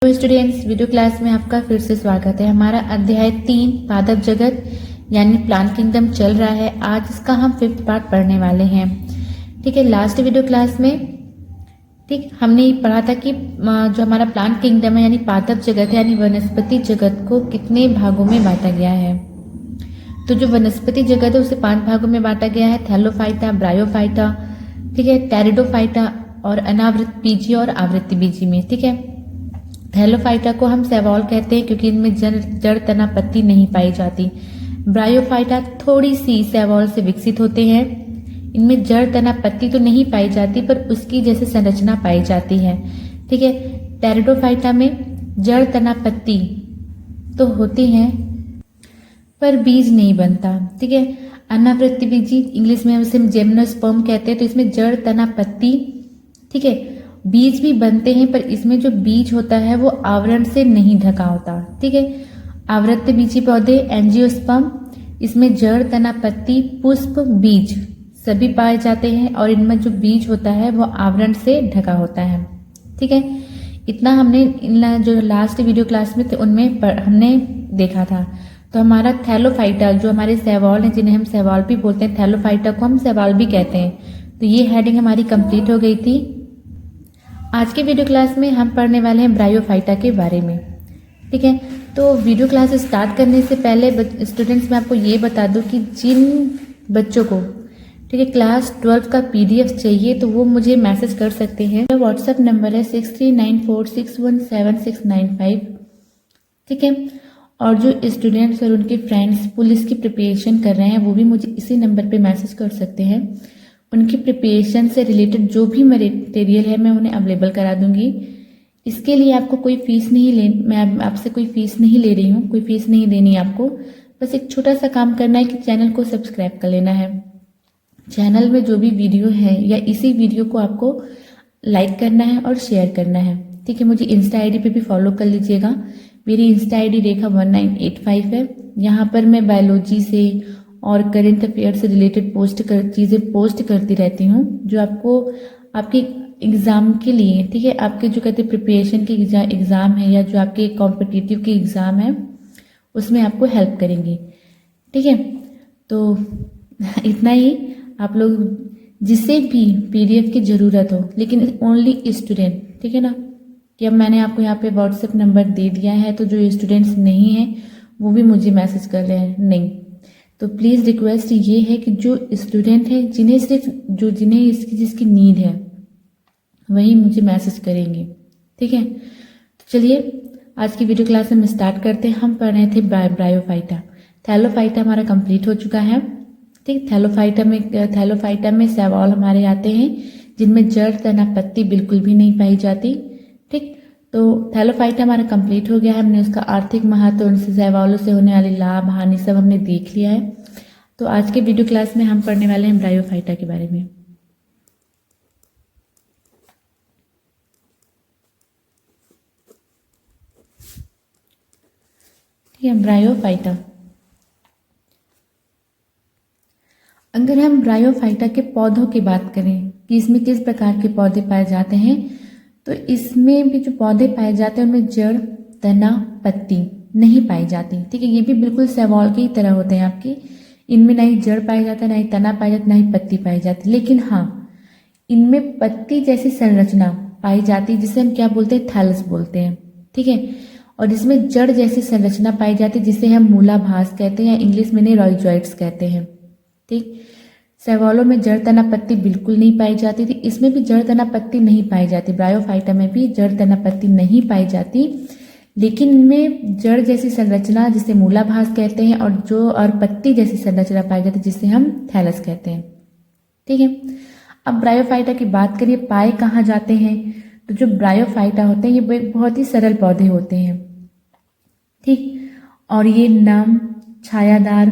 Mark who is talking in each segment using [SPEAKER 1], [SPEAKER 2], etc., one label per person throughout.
[SPEAKER 1] तो students, video class में आपका फिर से स्वागत है। हमारा अध्याय 3 पादप जगत यानी प्लांट किंगडम चल रहा है। आज इसका हम 5th पार्ट पढ़ने वाले हैं। ठीक है, लास्ट वीडियो क्लास में हमने ये पढ़ा था कि जो हमारा प्लांट किंगडम है यानी पादप जगत है यानी वनस्पति जगत को कितने भागों में बांटा गया है। तो जो वनस्पति जगत है उसे 5 भागों में बांटा गया है। थैलोफाइटा, ब्रायोफाइटा, ठीक है, टेरिडोफाइटा और अनावृत बीजी और आवृत्ति बीजी में। ठीक है, थैलोफाइटा को हम सेवॉल कहते हैं क्योंकि इनमें जड़ तना पत्ती नहीं पाई जाती। ब्रायोफाइटा थोड़ी सी सेवॉल से विकसित होते हैं, इनमें जड़ तना पत्ती तो नहीं पाई जाती पर उसकी जैसे संरचना पाई जाती है। ठीक है, टेरिडोफाइटा में जड़ तना पत्ती तो होती हैं पर बीज नहीं बनता। ठीक है, अनावृत्ति बीजी इंग्लिश में उसे जिम्नोस्पर्म कहते हैं, तो इसमें जड़ तना पत्ती, ठीक है, बीज भी बनते हैं पर इसमें जो बीज होता है वो आवरण से नहीं ढका होता। ठीक है, आवृत्त बीजी पौधे एंजियोस्पर्म, इसमें जड़ तना पत्ती पुष्प बीज सभी पाए जाते हैं और इनमें जो बीज होता है वो आवरण से ढका होता है। ठीक है, इतना हमने जो लास्ट वीडियो क्लास में थे उनमें हमने देखा था। तो हमारा थैलोफाइटा जो हमारे सेवॉल हैं जिन्हें हम सेवॉल भी बोलते हैं, थैलोफाइटा को हम सेवॉल भी कहते हैं। तो ये हेडिंग हमारी कंप्लीट हो गई थी। आज के वीडियो क्लास में हम पढ़ने वाले हैं ब्रायोफाइटा के बारे में। ठीक है, तो वीडियो क्लास स्टार्ट करने से पहले स्टूडेंट्स मैं आपको ये बता दूं कि जिन बच्चों को ठीक है क्लास 12 का PDF चाहिए तो वो मुझे मैसेज कर सकते हैं। मेरा व्हाट्सएप नंबर है 6394617695। ठीक है, और जो स्टूडेंट्स और उनके फ्रेंड्स पुलिस की प्रिपरेशन कर रहे हैं वो भी मुझे इसी नंबर पे मैसेज कर सकते हैं। उनकी प्रिपरेशन से रिलेटेड जो भी मटेरियल है मैं उन्हें अवेलेबल करा दूंगी। इसके लिए आपको कोई फीस नहीं मैं आपसे कोई फीस नहीं ले रही हूँ, कोई फीस नहीं देनी आपको। बस एक छोटा सा काम करना है कि चैनल को सब्सक्राइब कर लेना है। चैनल में जो भी वीडियो है या इसी वीडियो को आपको लाइक करना है और शेयर करना है। ठीक है, मुझे इंस्टा ID पे भी फॉलो कर लीजिएगा। मेरी इंस्टा ID रेखा 1985 है। यहाँ पर मैं बायोलॉजी से और करंट अफेयर से रिलेटेड चीज़ें पोस्ट करती रहती हूँ जो आपको आपके एग्ज़ाम के लिए, ठीक है, आपके जो कहते हैं प्रिपरेशन के एग्ज़ाम है या जो आपके कॉम्पिटिटिव के एग्ज़ाम है उसमें आपको हेल्प करेंगे। ठीक है, तो इतना ही। आप लोग जिसे भी PDF की ज़रूरत हो, लेकिन ओनली स्टूडेंट, ठीक है ना, कि अब मैंने आपको यहाँ पे व्हाट्सएप नंबर दे दिया है तो जो स्टूडेंट्स नहीं हैं वो भी मुझे मैसेज कर रहे हैं नहीं, तो प्लीज़ रिक्वेस्ट ये है कि जो स्टूडेंट है जिन्हें जिसकी नीड है वही मुझे मैसेज करेंगे। ठीक है, तो चलिए आज की वीडियो क्लास में स्टार्ट करते हैं। हम पढ़ रहे थे ब्रायोफाइटा। थैलोफाइटा हमारा कंप्लीट हो चुका है। ठीक, थैलोफाइटा में सेवॉल हमारे आते हैं जिनमें जड़ तना पत्ती बिल्कुल भी नहीं पाई जाती। ठीक, तो थैलोफाइटा हमारा कंप्लीट हो गया है। हमने उसका आर्थिक महत्व, उनसे सेवॉलों से होने वाले लाभ हानि सब हमने देख लिया है। तो आज के वीडियो क्लास में हम पढ़ने वाले हैं ब्रायोफाइटा के बारे में। ठीक है, ब्रायोफाइटा। अगर हम ब्रायोफाइटा के पौधों की बात करें कि इसमें किस प्रकार के पौधे पाए जाते हैं, तो इसमें भी जो पौधे पाए जाते हैं उनमें जड़ तना पत्ती नहीं पाई जाती। ठीक है, ये भी बिल्कुल सेवॉल की तरह होते हैं आपकी। इनमें ना ही जड़ पाया जाता है, ना ही तना पाया जाता, ना ही पत्ती पाई जाती। लेकिन हाँ, इनमें पत्ती जैसी संरचना पाई जाती है जिसे हम क्या बोलते हैं, थैलस बोलते हैं। ठीक है, और इसमें जड़ जैसी संरचना पाई जाती है जिसे हम मूलाभास कहते हैं या इंग्लिश में राइजोइड्स कहते हैं। ठीक, सेवॉलों में जड़ तना पत्ती बिल्कुल नहीं पाई जाती थी, इसमें भी जड़ तना पत्ती नहीं पाई जाती। ब्रायोफाइटा में भी जड़ तना पत्ती नहीं पाई जाती, लेकिन इनमें जड़ जैसी संरचना जिसे मूलाभास कहते हैं और पत्ती जैसी संरचना पाई जाती है जिसे हम थैलस कहते हैं। ठीक है, अब ब्रायोफाइटा की बात करिए पाए कहाँ जाते हैं, तो जो ब्रायोफाइटा होते हैं ये बहुत ही सरल पौधे होते हैं। ठीक, और ये नम छायादार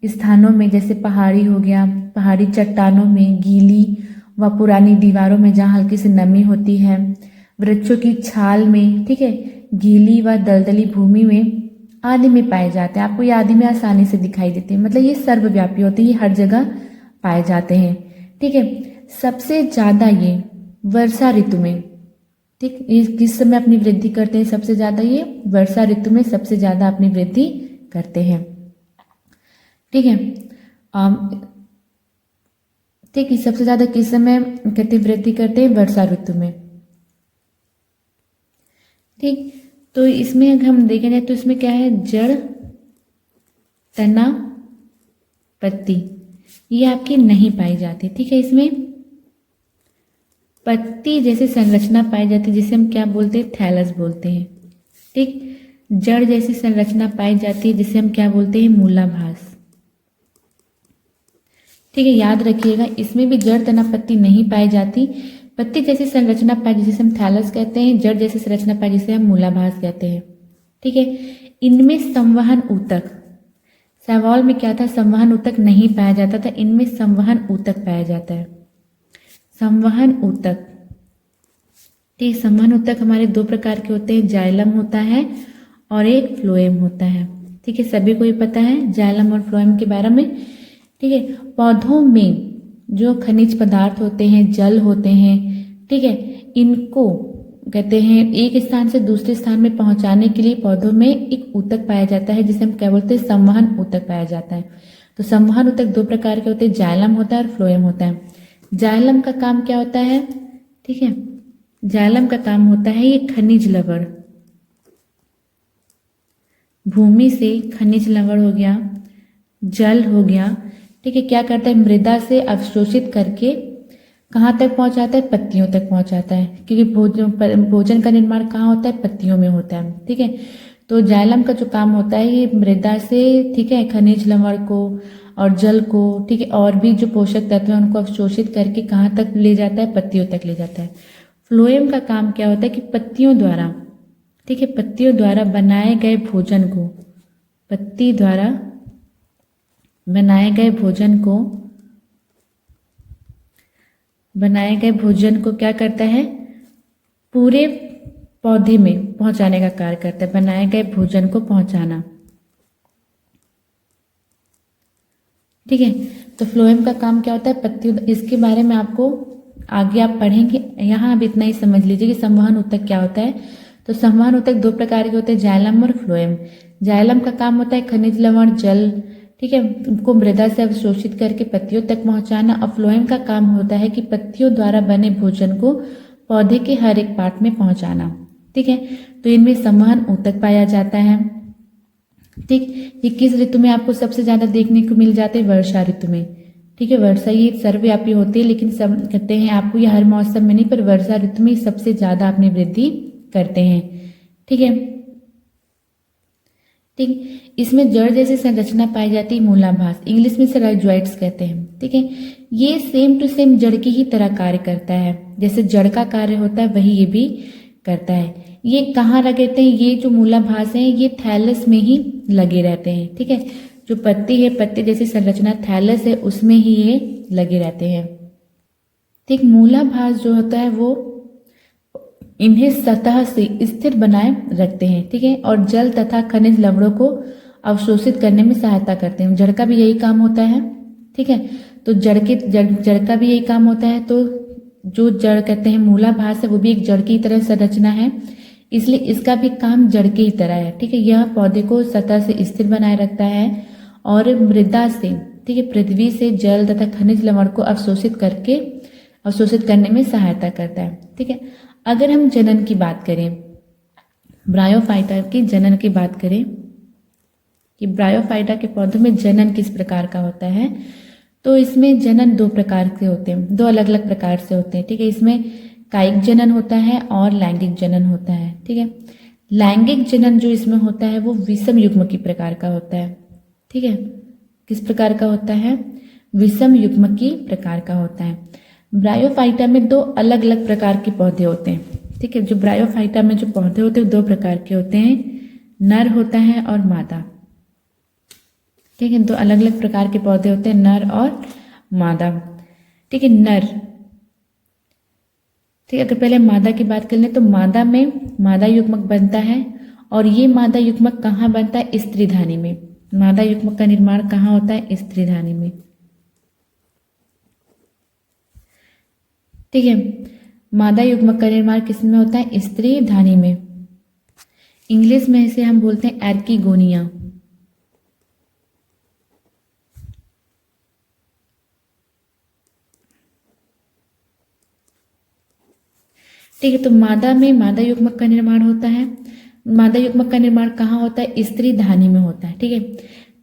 [SPEAKER 1] स्थानों में जैसे पहाड़ी हो गया, पहाड़ी चट्टानों में, गीली व पुरानी दीवारों में जहाँ हल्की सी नमी होती है, वृक्षों की छाल में, ठीक है, गीली व दलदली भूमि में आदि में पाए जाते हैं। आपको ये आदि में आसानी से दिखाई देते हैं, मतलब ये सर्वव्यापी होते हैं, ये हर जगह पाए जाते हैं। ठीक है, सबसे ज़्यादा ये वर्षा ऋतु में ठीक, ये किस समय अपनी वृद्धि करते हैं सबसे ज्यादा? ये वर्षा ऋतु में सबसे ज्यादा अपनी वृद्धि करते हैं। ठीक है, ठीक है, सबसे ज्यादा किस समय कहते वृद्धि करते हैं? वर्षा ऋतु में। ठीक, तो इसमें अगर हम देखें जाए तो इसमें क्या है? जड़, तना, पत्ती, ये आपकी नहीं पाई जाती। ठीक है, इसमें पत्ती जैसी संरचना पाई जाती है जिसे हम क्या बोलते हैं? थैलस बोलते हैं। ठीक, जड़ जैसी संरचना पाई जाती है जिसे हम क्या बोलते हैं? मूलाभास। ठीक है, याद रखिएगा, इसमें भी जड़, तना, पत्ती नहीं पाई जाती। पत्ती जैसी संरचना पाई जिसे हम थैलस कहते हैं, जड़ जैसी संरचना पाई जिसे हम मूलाभास कहते हैं। ठीक है, इनमें संवहन ऊतक, सवाल में क्या था? संवहन ऊतक नहीं पाया जाता था, इनमें संवहन ऊतक पाया जाता है। संवहन ऊतक, ठीक, संवहन ऊतक हमारे दो प्रकार के होते हैं, जाइलम होता है और एक फ्लोएम होता है। ठीक है, सभी को ही पता है जाइलम और फ्लोएम के बारे में। ठीक है, पौधों में जो खनिज पदार्थ होते हैं, जल होते हैं, ठीक है, इनको कहते हैं एक स्थान से दूसरे स्थान में पहुंचाने के लिए पौधों में एक ऊतक पाया जाता है जिसे हम क्या बोलते हैं? संवहन ऊतक पाया जाता है। तो संवहन ऊतक दो प्रकार के होते हैं, जाइलम होता है और फ्लोएम होता है। जाइलम का काम क्या होता है? ठीक है, जाइलम का काम होता है ये खनिज लवण, भूमि से खनिज लवण हो गया, जल हो गया, ठीक है, क्या करता है? मृदा से अवशोषित करके कहाँ तक पहुंचाता है? पत्तियों तक पहुंचाता है, क्योंकि भोजन का निर्माण कहाँ होता है? पत्तियों में होता है। ठीक है, तो जाइलम का जो काम होता है ये मृदा से, ठीक है, खनिज लवण को और जल को, ठीक है, और भी जो पोषक तत्व है उनको अवशोषित करके कहाँ तक ले जाता है? पत्तियों तक ले जाता है। फ्लोएम का काम क्या होता है कि पत्तियों द्वारा, ठीक है, पत्तियों द्वारा बनाए गए भोजन को, पत्ती द्वारा बनाए गए भोजन को क्या करता है? पूरे पौधे में पहुंचाने का कार्य करता है, बनाए गए भोजन को पहुंचाना। ठीक है, तो फ्लोएम का काम क्या होता है? पत्ती, इसके बारे में आपको आगे आप पढ़ेंगे, यहाँ अब इतना ही समझ लीजिए कि संवहन ऊतक क्या होता है। तो संवहन ऊतक दो प्रकार के होते हैं, जाइलम और फ्लोएम। जाइलम का काम होता है खनिज लवण, जल, ठीक है, उनको मृदा से अवशोषित करके पत्तियों तक पहुंचाना। और फ्लोएम का काम होता है कि पत्तियों द्वारा बने भोजन को पौधे के हर एक पार्ट में पहुंचाना। ठीक है, तो इनमें संवहन ऊतक पाया जाता है। ठीक, ये किस ऋतु में आपको सबसे ज्यादा देखने को मिल जाते हैं? वर्षा ऋतु में। ठीक है, वर्षा ये सर्वव्यापी होती है, लेकिन सब कहते हैं आपको ये हर मौसम में नहीं, पर वर्षा ऋतु में सबसे ज्यादा अपनी वृद्धि करते हैं। ठीक है, ठीक, इसमें जड़ जैसी संरचना पाई जाती है, मूलाभास, इंग्लिश में इसे राइजोइड्स कहते हैं। ठीक है, ये सेम टू सेम जड़ की ही तरह कार्य करता है, जैसे जड़ का कार्य होता है वही ये भी करता है। ये कहाँ लगे रहते हैं? ये जो मूलाभास है ये थैलस में ही लगे रहते हैं। ठीक है, जो पत्ती है, पत्ती जैसी संरचना थैलस है, उसमें ही ये लगे रहते हैं। ठीक, मूलाभास जो होता है वो इन्हें सतह से स्थिर बनाए रखते हैं। ठीक है, और जल तथा खनिज लवणों को अवशोषित करने में सहायता करते हैं। जड़ का भी यही काम होता है। ठीक है, तो जड़ का भी यही काम होता है। तो जो जड़ कहते हैं मूलाभास है वो भी एक जड़ की तरह संरचना है, इसलिए इसका भी काम जड़ की ही तरह है। ठीक है, यह पौधे को सतह से स्थिर बनाए रखता है और मृदा से, ठीक है, पृथ्वी से जल तथा खनिज लवण को अवशोषित करने में सहायता करता है। ठीक है, अगर हम जनन की बात करें, ब्रायोफाइटा की जनन की बात करें कि ब्रायोफाइटा के पौधों में जनन किस प्रकार का होता है, तो इसमें जनन दो प्रकार से होते हैं, दो अलग अलग प्रकार से होते हैं। ठीक है, इसमें कायिक जनन होता है और लैंगिक जनन होता है। ठीक है, लैंगिक जनन जो इसमें होता है वो विषम युग्मकी प्रकार का होता है। ठीक है, किस प्रकार का होता है? विषम युग्मकी प्रकार का होता है। ब्रायोफाइटा में दो अलग अलग प्रकार के पौधे होते हैं। ठीक है, जो ब्रायोफाइटा में जो पौधे होते हैं दो प्रकार के होते हैं, नर होता है और मादा। ठीक है, दो अलग अलग प्रकार के पौधे होते हैं, नर और मादा। ठीक है, नर, ठीक है, अगर पहले मादा की बात कर लें तो मादा में मादा युग्मक बनता है, और ये मादा युग्मक कहाँ बनता है? स्त्रीधानी में। मादा युग्मक का निर्माण कहाँ होता है? स्त्रीधानी में। ठीक है, मादा युग्मक का निर्माण किस में होता है? स्त्री धानी में। इंग्लिश में इसे हम बोलते हैं एर्किगोनिया। ठीक है, तो मादा में मादा युग्मक का निर्माण होता है। मादा युग्मक का निर्माण कहाँ होता है? स्त्री धानी में होता है। ठीक है,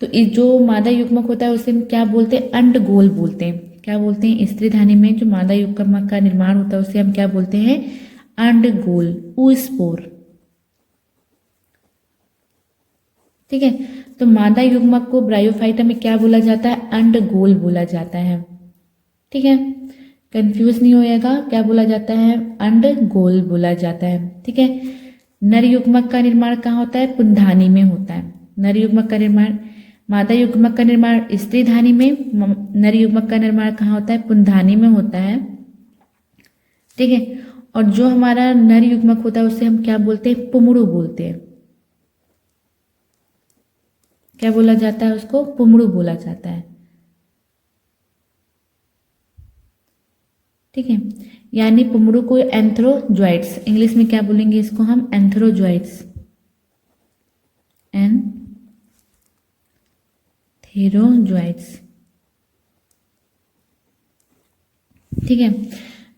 [SPEAKER 1] तो जो मादा युग्मक होता है उसे हम क्या बोलते हैं? अंडगोल बोलते हैं। क्या बोलते हैं? स्त्री धानी में जो मादा युग्मक का निर्माण होता है उसे हम क्या बोलते हैं? अंडगोल, oospore। ठीक है, तो मादा युग्मक को ब्रायोफाइटा में क्या बोला जाता है? अंडगोल बोला जाता है। ठीक है, कंफ्यूज नहीं होएगा, क्या बोला जाता है? अंडगोल बोला जाता है। ठीक है, नर युग्मक का निर्माण कहाँ होता है? पुंधानी में होता है। नर युग्मक का निर्माण, मादा युग्मक का निर्माण स्त्री धानी में, नर युग्मक का निर्माण कहाँ होता है? पुंधानी में होता है। ठीक है, और जो हमारा नर युग्मक होता है उसे हम क्या बोलते हैं? पुमड़ू बोलते हैं। क्या बोला जाता है उसको? पुमड़ू बोला जाता है। ठीक है, यानी पुमड़ू को एंथ्रोजोइट्स, इंग्लिश में क्या बोलेंगे इसको हम? एंथ्रोजोइट्स, एंथेरोजोइट्स। ठीक है,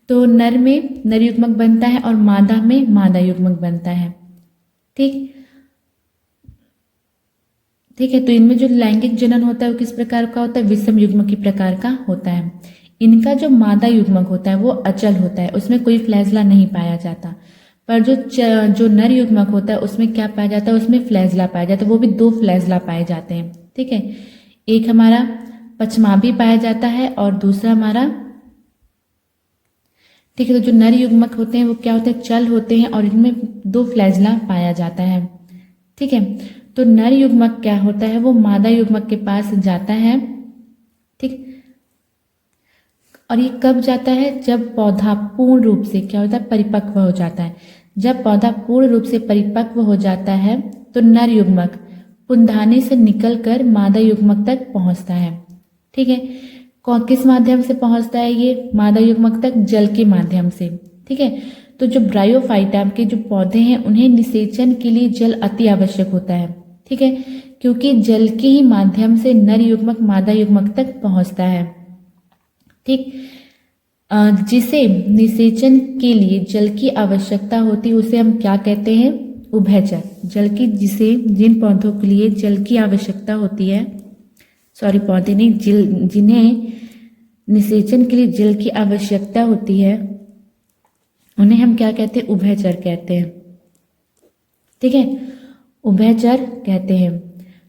[SPEAKER 1] तो नर में नर युग्मक बनता है और मादा में मादा युग्मक बनता है। ठीक ठीक है, तो इनमें जो लैंगिक जनन होता है वो किस प्रकार का होता है? विषम युग्मकी प्रकार का होता है। इनका जो मादा युग्मक होता है वो अचल होता है, उसमें कोई फ्लैजला नहीं पाया जाता। पर जो नर युग्मक होता है उसमें क्या पाया जाता है? उसमें फ्लैजला पाया जाता है, वो भी 2 फ्लैजला पाए जाते हैं। ठीक है, एक हमारा पश्चाभी पाया जाता है और दूसरा हमारा, ठीक है, तो जो नर युग्मक होते हैं वो क्या होते हैं? चल होते हैं और इनमें 2 फ्लैजला पाया जाता है। ठीक है, तो नर युग्मक क्या होता है? वो मादा युग्मक के पास जाता है। ठीक, और ये कब जाता है? जब पौधा पूर्ण रूप से क्या होता है? परिपक्व हो जाता है। जब पौधा पूर्ण रूप से परिपक्व हो जाता है तो नर युग्मक पुंधानी से निकलकर मादा युग्मक तक पहुंचता है। ठीक है, किस माध्यम से पहुंचता है ये मादा युग्मक तक? जल के माध्यम से। ठीक है, तो जो ब्रायोफाइटा के जो पौधे हैं उन्हें निषेचन के लिए जल अति आवश्यक होता है। ठीक है, क्योंकि जल के ही माध्यम से नर युग्मक मादा युग्मक तक पहुंचता है। ठीक, जिसे निषेचन के लिए जल की आवश्यकता होती है उसे हम क्या कहते हैं? उभयचर। जल की जिन पौधों के लिए जल की आवश्यकता होती है, सॉरी पौधे नहीं, जिन्हें निषेचन के लिए जल की आवश्यकता होती है उन्हें हम क्या कहते हैं? उभयचर कहते हैं। ठीक है, उभयचर कहते हैं।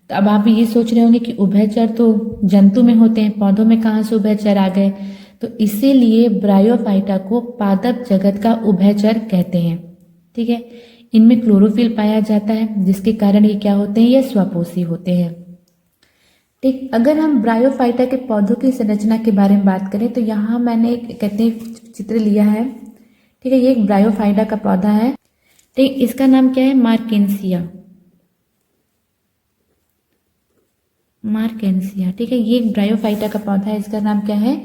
[SPEAKER 1] तो अब आप ये सोच रहे होंगे कि उभयचर तो जंतु में होते हैं, पौधों में कहाँ से उभयचर आ गए? तो इसीलिए ब्रायोफाइटा को पादप जगत का उभयचर कहते हैं। ठीक है, इनमें क्लोरोफिल पाया जाता है जिसके कारण ये क्या होते हैं? ये स्वपोषी होते हैं। ठीक, अगर हम ब्रायोफाइटा के पौधों की संरचना के बारे में बात करें तो यहाँ मैंने एक कहते हैं चित्र लिया है। ठीक है, ये एक ब्रायोफाइटा का पौधा है। ठीक, इसका नाम क्या है? मार्केंसिया। मार्केंसिया। ठीक है, ये एक ब्रायोफाइटा का पौधा है, इसका नाम क्या है?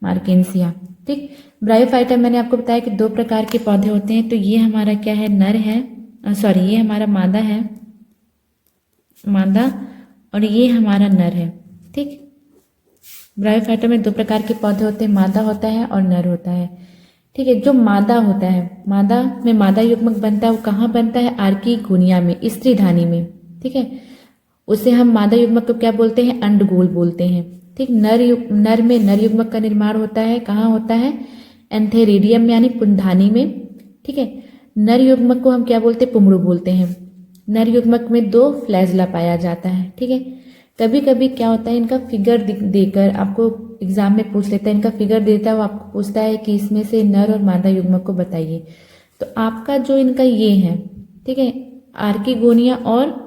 [SPEAKER 1] मार्केंसिया। ठीक, ब्रायोफाइटा मैंने आपको बताया कि 2 प्रकार के पौधे होते हैं। तो ये हमारा क्या है? नर है, सॉरी ये हमारा मादा है, मादा, और ये हमारा नर है। ठीक, ब्रायोफाइटा में 2 प्रकार के पौधे होते हैं, मादा होता है और नर होता है। ठीक है, जो मादा होता है, मादा में मादा युग्मक बनता है, वो कहाँ बनता है? आर्किगोनिया में, स्त्री धानी में। ठीक है, उसे हम मादा युग्मक को क्या बोलते हैं? अंडगोल बोलते हैं। ठीक, नर में नर युग्मक का निर्माण होता है, कहाँ होता है? एंथेरिडियम यानी पुंधानी में। ठीक है, नर युग्मक को हम क्या बोलते हैं? पुमड़ू बोलते हैं। नर युग्मक में 2 फ्लैजला पाया जाता है। ठीक है, कभी कभी क्या होता है, इनका फिगर देकर आपको एग्जाम में पूछ लेता है, इनका फिगर देता है, वो आपको पूछता है कि इसमें से नर और मादा युग्मक को बताइए। तो आपका जो इनका ये है, ठीक है, आर्किगोनिया और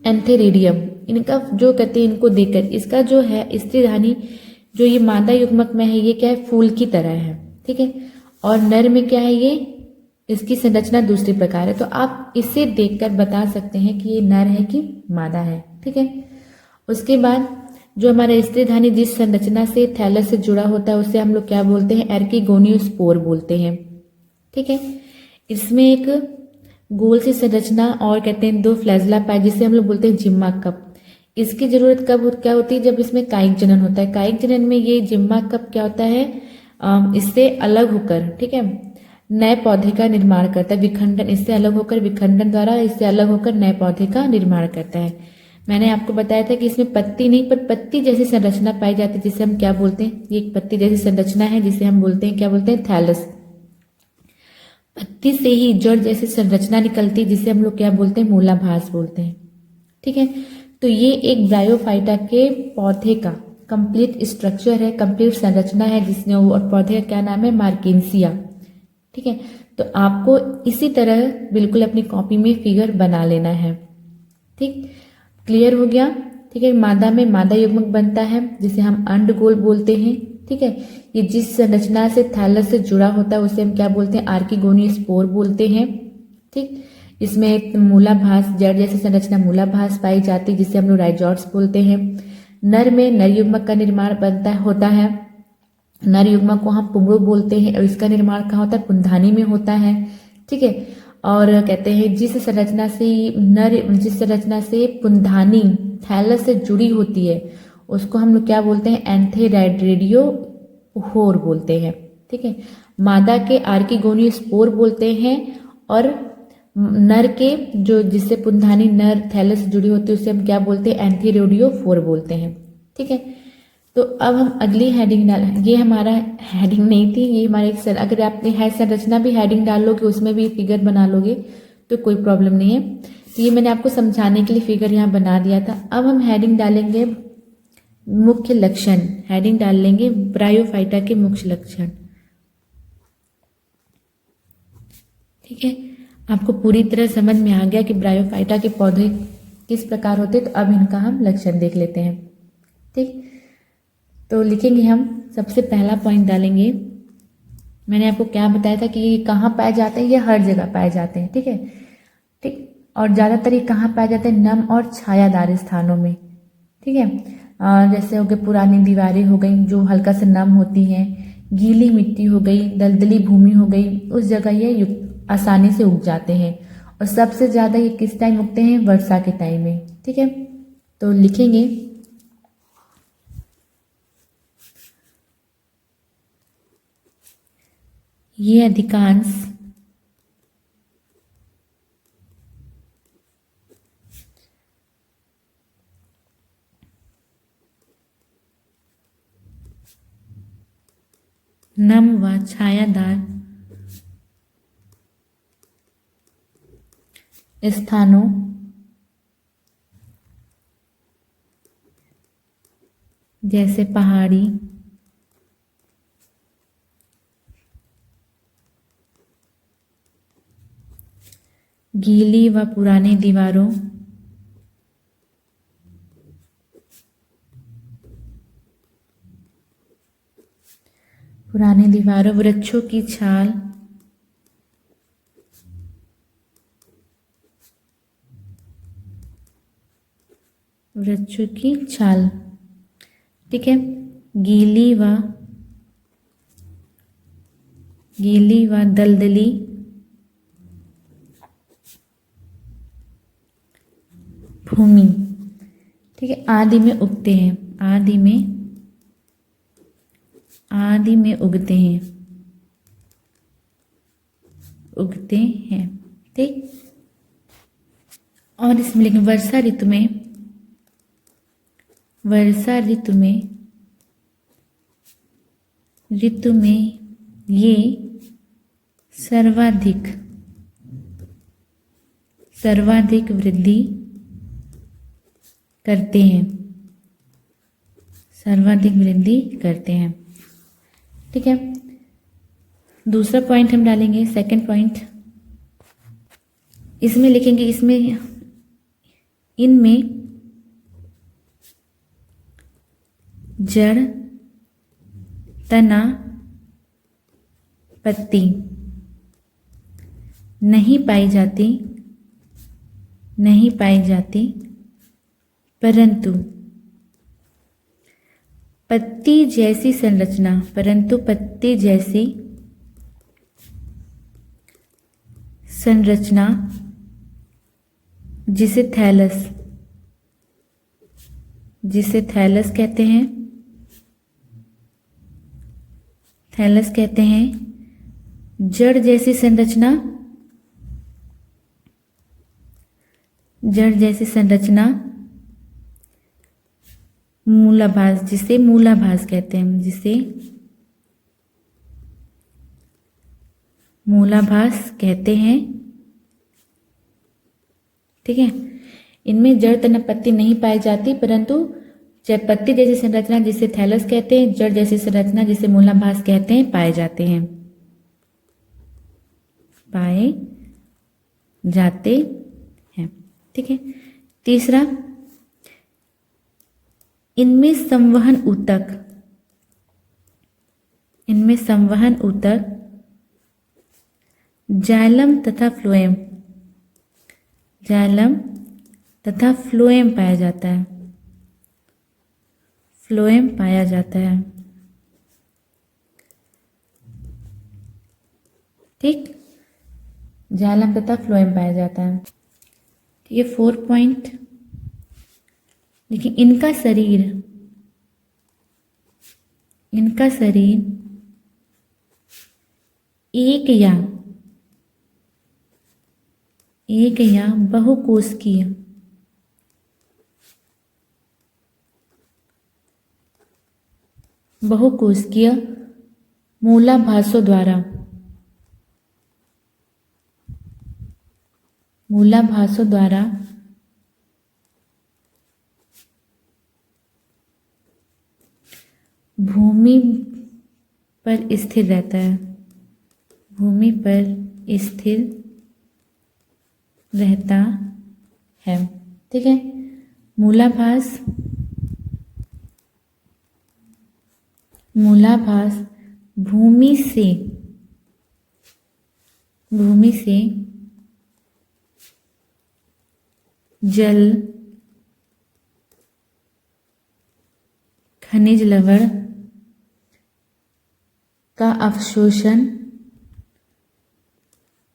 [SPEAKER 1] एंथेरिडियम, इनका जो कहते हैं इनको देकर इसका जो है स्त्रीधानी जो ये मादा युग्मक में है ये क्या है? फूल की तरह है। ठीक है, और नर में क्या है? ये इसकी संरचना दूसरी प्रकार है। तो आप इसे देखकर बता सकते हैं कि ये नर है कि मादा है। ठीक है, उसके बाद जो हमारा स्त्रीधानी जिस संरचना से थैलस से जुड़ा होता है उसे हम लोग क्या बोलते हैं, एर्किगोनियोस्पोर बोलते हैं। ठीक है, इसमें एक गोल सी संरचना और कहते हैं 2 फ्लैजला पाए जिसे हम लोग बोलते हैं जिम्मा कप। इसकी जरूरत क्या होती है, जब इसमें कायिक जनन होता है। कायिक जनन में ये जिम्मा कप क्या होता है, इससे अलग होकर, ठीक है, नए पौधे का निर्माण करता है। विखंडन, इससे अलग होकर, विखंडन द्वारा इससे अलग होकर नए पौधे का निर्माण करता है। मैंने आपको बताया था कि इसमें पत्ती नहीं पर पत्ती जैसी संरचना पाई जाती है जिसे हम क्या बोलते हैं, ये एक पत्ती जैसी संरचना है जिसे हम बोलते हैं, क्या बोलते हैं, थैलस। पत्ती से ही जड़ जैसी संरचना निकलती है जिसे हम लोग क्या बोलते हैं, मूलाभास बोलते हैं। ठीक है, तो ये एक ब्रायोफाइटा के पौधे का कंप्लीट स्ट्रक्चर है, कंप्लीट संरचना है, जिसने, और पौधे का क्या नाम है, मार्केंसिया। ठीक है, तो आपको इसी तरह बिल्कुल अपनी कॉपी में फिगर बना लेना है। ठीक, क्लियर हो गया। ठीक है, मादा में मादा युग्मक बनता है जिसे हम अंडगोल बोलते हैं। ठीक है, ये जिस संरचना से थैलस से जुड़ा होता है उसे हम क्या बोलते हैं, आर्किगोनियोस्पोर बोलते हैं। ठीक, इसमें एक मूलाभास, जड़ जैसी संरचना मूलाभास पाई जाती है जिसे हम लोग राइजोट्स बोलते हैं। नर में नर युग्मक का निर्माण होता है। नर युग्मक को हम पुंगड़ू बोलते हैं और इसका निर्माण कहाँ होता है, पुंधानी में होता है। ठीक है, और कहते हैं जिस संरचना से पुंधानी थैलस से जुड़ी होती है उसको हम लोग क्या बोलते हैं, एंथेराइडियोहोर बोलते हैं। ठीक है, मादा के आर्किगोनियोस्पोर बोलते हैं और नर के जो जिससे पुंधानी नर थैलस से जुड़ी होती है उसे हम क्या बोलते हैं, एंथेरोडियोफोर बोलते हैं। ठीक है, तो अब हम अगली हेडिंग डाल, ये हमारा हेडिंग नहीं थी, ये हमारे अगर आपने है संरचना भी हेडिंग डाल लोगे, उसमें भी फिगर बना लोगे तो कोई प्रॉब्लम नहीं है। तो ये मैंने आपको समझाने के लिए फिगर यहाँ बना दिया था। अब हम हेडिंग डालेंगे मुख्य लक्षण, हेडिंग डाल लेंगे ब्रायोफाइटा के मुख्य लक्षण। ठीक है, आपको पूरी तरह समझ में आ गया कि ब्रायोफाइटा के पौधे किस प्रकार होते हैं। तो अब इनका हम लक्षण देख लेते हैं। ठीक, तो लिखेंगे हम, सबसे पहला पॉइंट डालेंगे, मैंने आपको क्या बताया था कि ये कहाँ पाए जाते हैं, ये हर जगह पाए जाते हैं। ठीक है, ठीक, और ज़्यादातर ये कहाँ पाए जाते हैं, नम और छायादार स्थानों में। ठीक है, जैसे हो गए पुरानी दीवारें हो गई जो हल्का से नम होती हैं, गीली मिट्टी हो गई, दलदली भूमि हो गई, उस जगह ये आसानी से उग जाते हैं। और सबसे ज़्यादा ये किस टाइम उगते हैं, वर्षा के टाइम में। ठीक है, तो लिखेंगे ये अधिकांश नम व छायादार स्थानों जैसे पहाड़ी, गीली व पुरानी दीवारों, वृक्षों की छाल, ठीक है, गीली व दलदली भूमि, ठीक है, आदि में उगते हैं, आदि में उगते हैं। ठीक, और इसमें लेकिन वर्षा ऋतु में ये सर्वाधिक वृद्धि करते हैं। ठीक है, दूसरा पॉइंट हम डालेंगे, सेकंड पॉइंट, इसमें लिखेंगे, इनमें जड़, तना, पत्ती नहीं पाई जाती, परंतु पत्ती जैसी संरचना, परंतु पत्ती जैसी संरचना जिसे थैलस कहते हैं, थैलस कहते हैं। जड़ जैसी संरचना, जड़ जैसी संरचना मूलाभास, जिसे मूलाभास कहते हैं, जिसे मूलाभास कहते हैं। ठीक है, इनमें जड़ तना पत्ती नहीं पाई जाती, परंतु पत्ती जैसी संरचना जिसे थैलस कहते हैं, जड़ जैसी संरचना जिसे मूलाभास कहते हैं, पाए जाते हैं, पाए जाते हैं। ठीक है, तीसरा, इनमें संवहन ऊतक जाइलम तथा फ्लोएम पाया जाता है, फ्लोएम पाया जाता है। ठीक, जाइलम तथा फ्लोएम पाया जाता है। ये 4 पॉइंट। देखिए, इनका शरीर एक या बहुकोशिकीय मूलाभासों द्वारा भूमि पर स्थिर रहता है, भूमि पर स्थिर रहता है। ठीक है, मूलाभास भूमि से जल, खनिज लवण का अवशोषण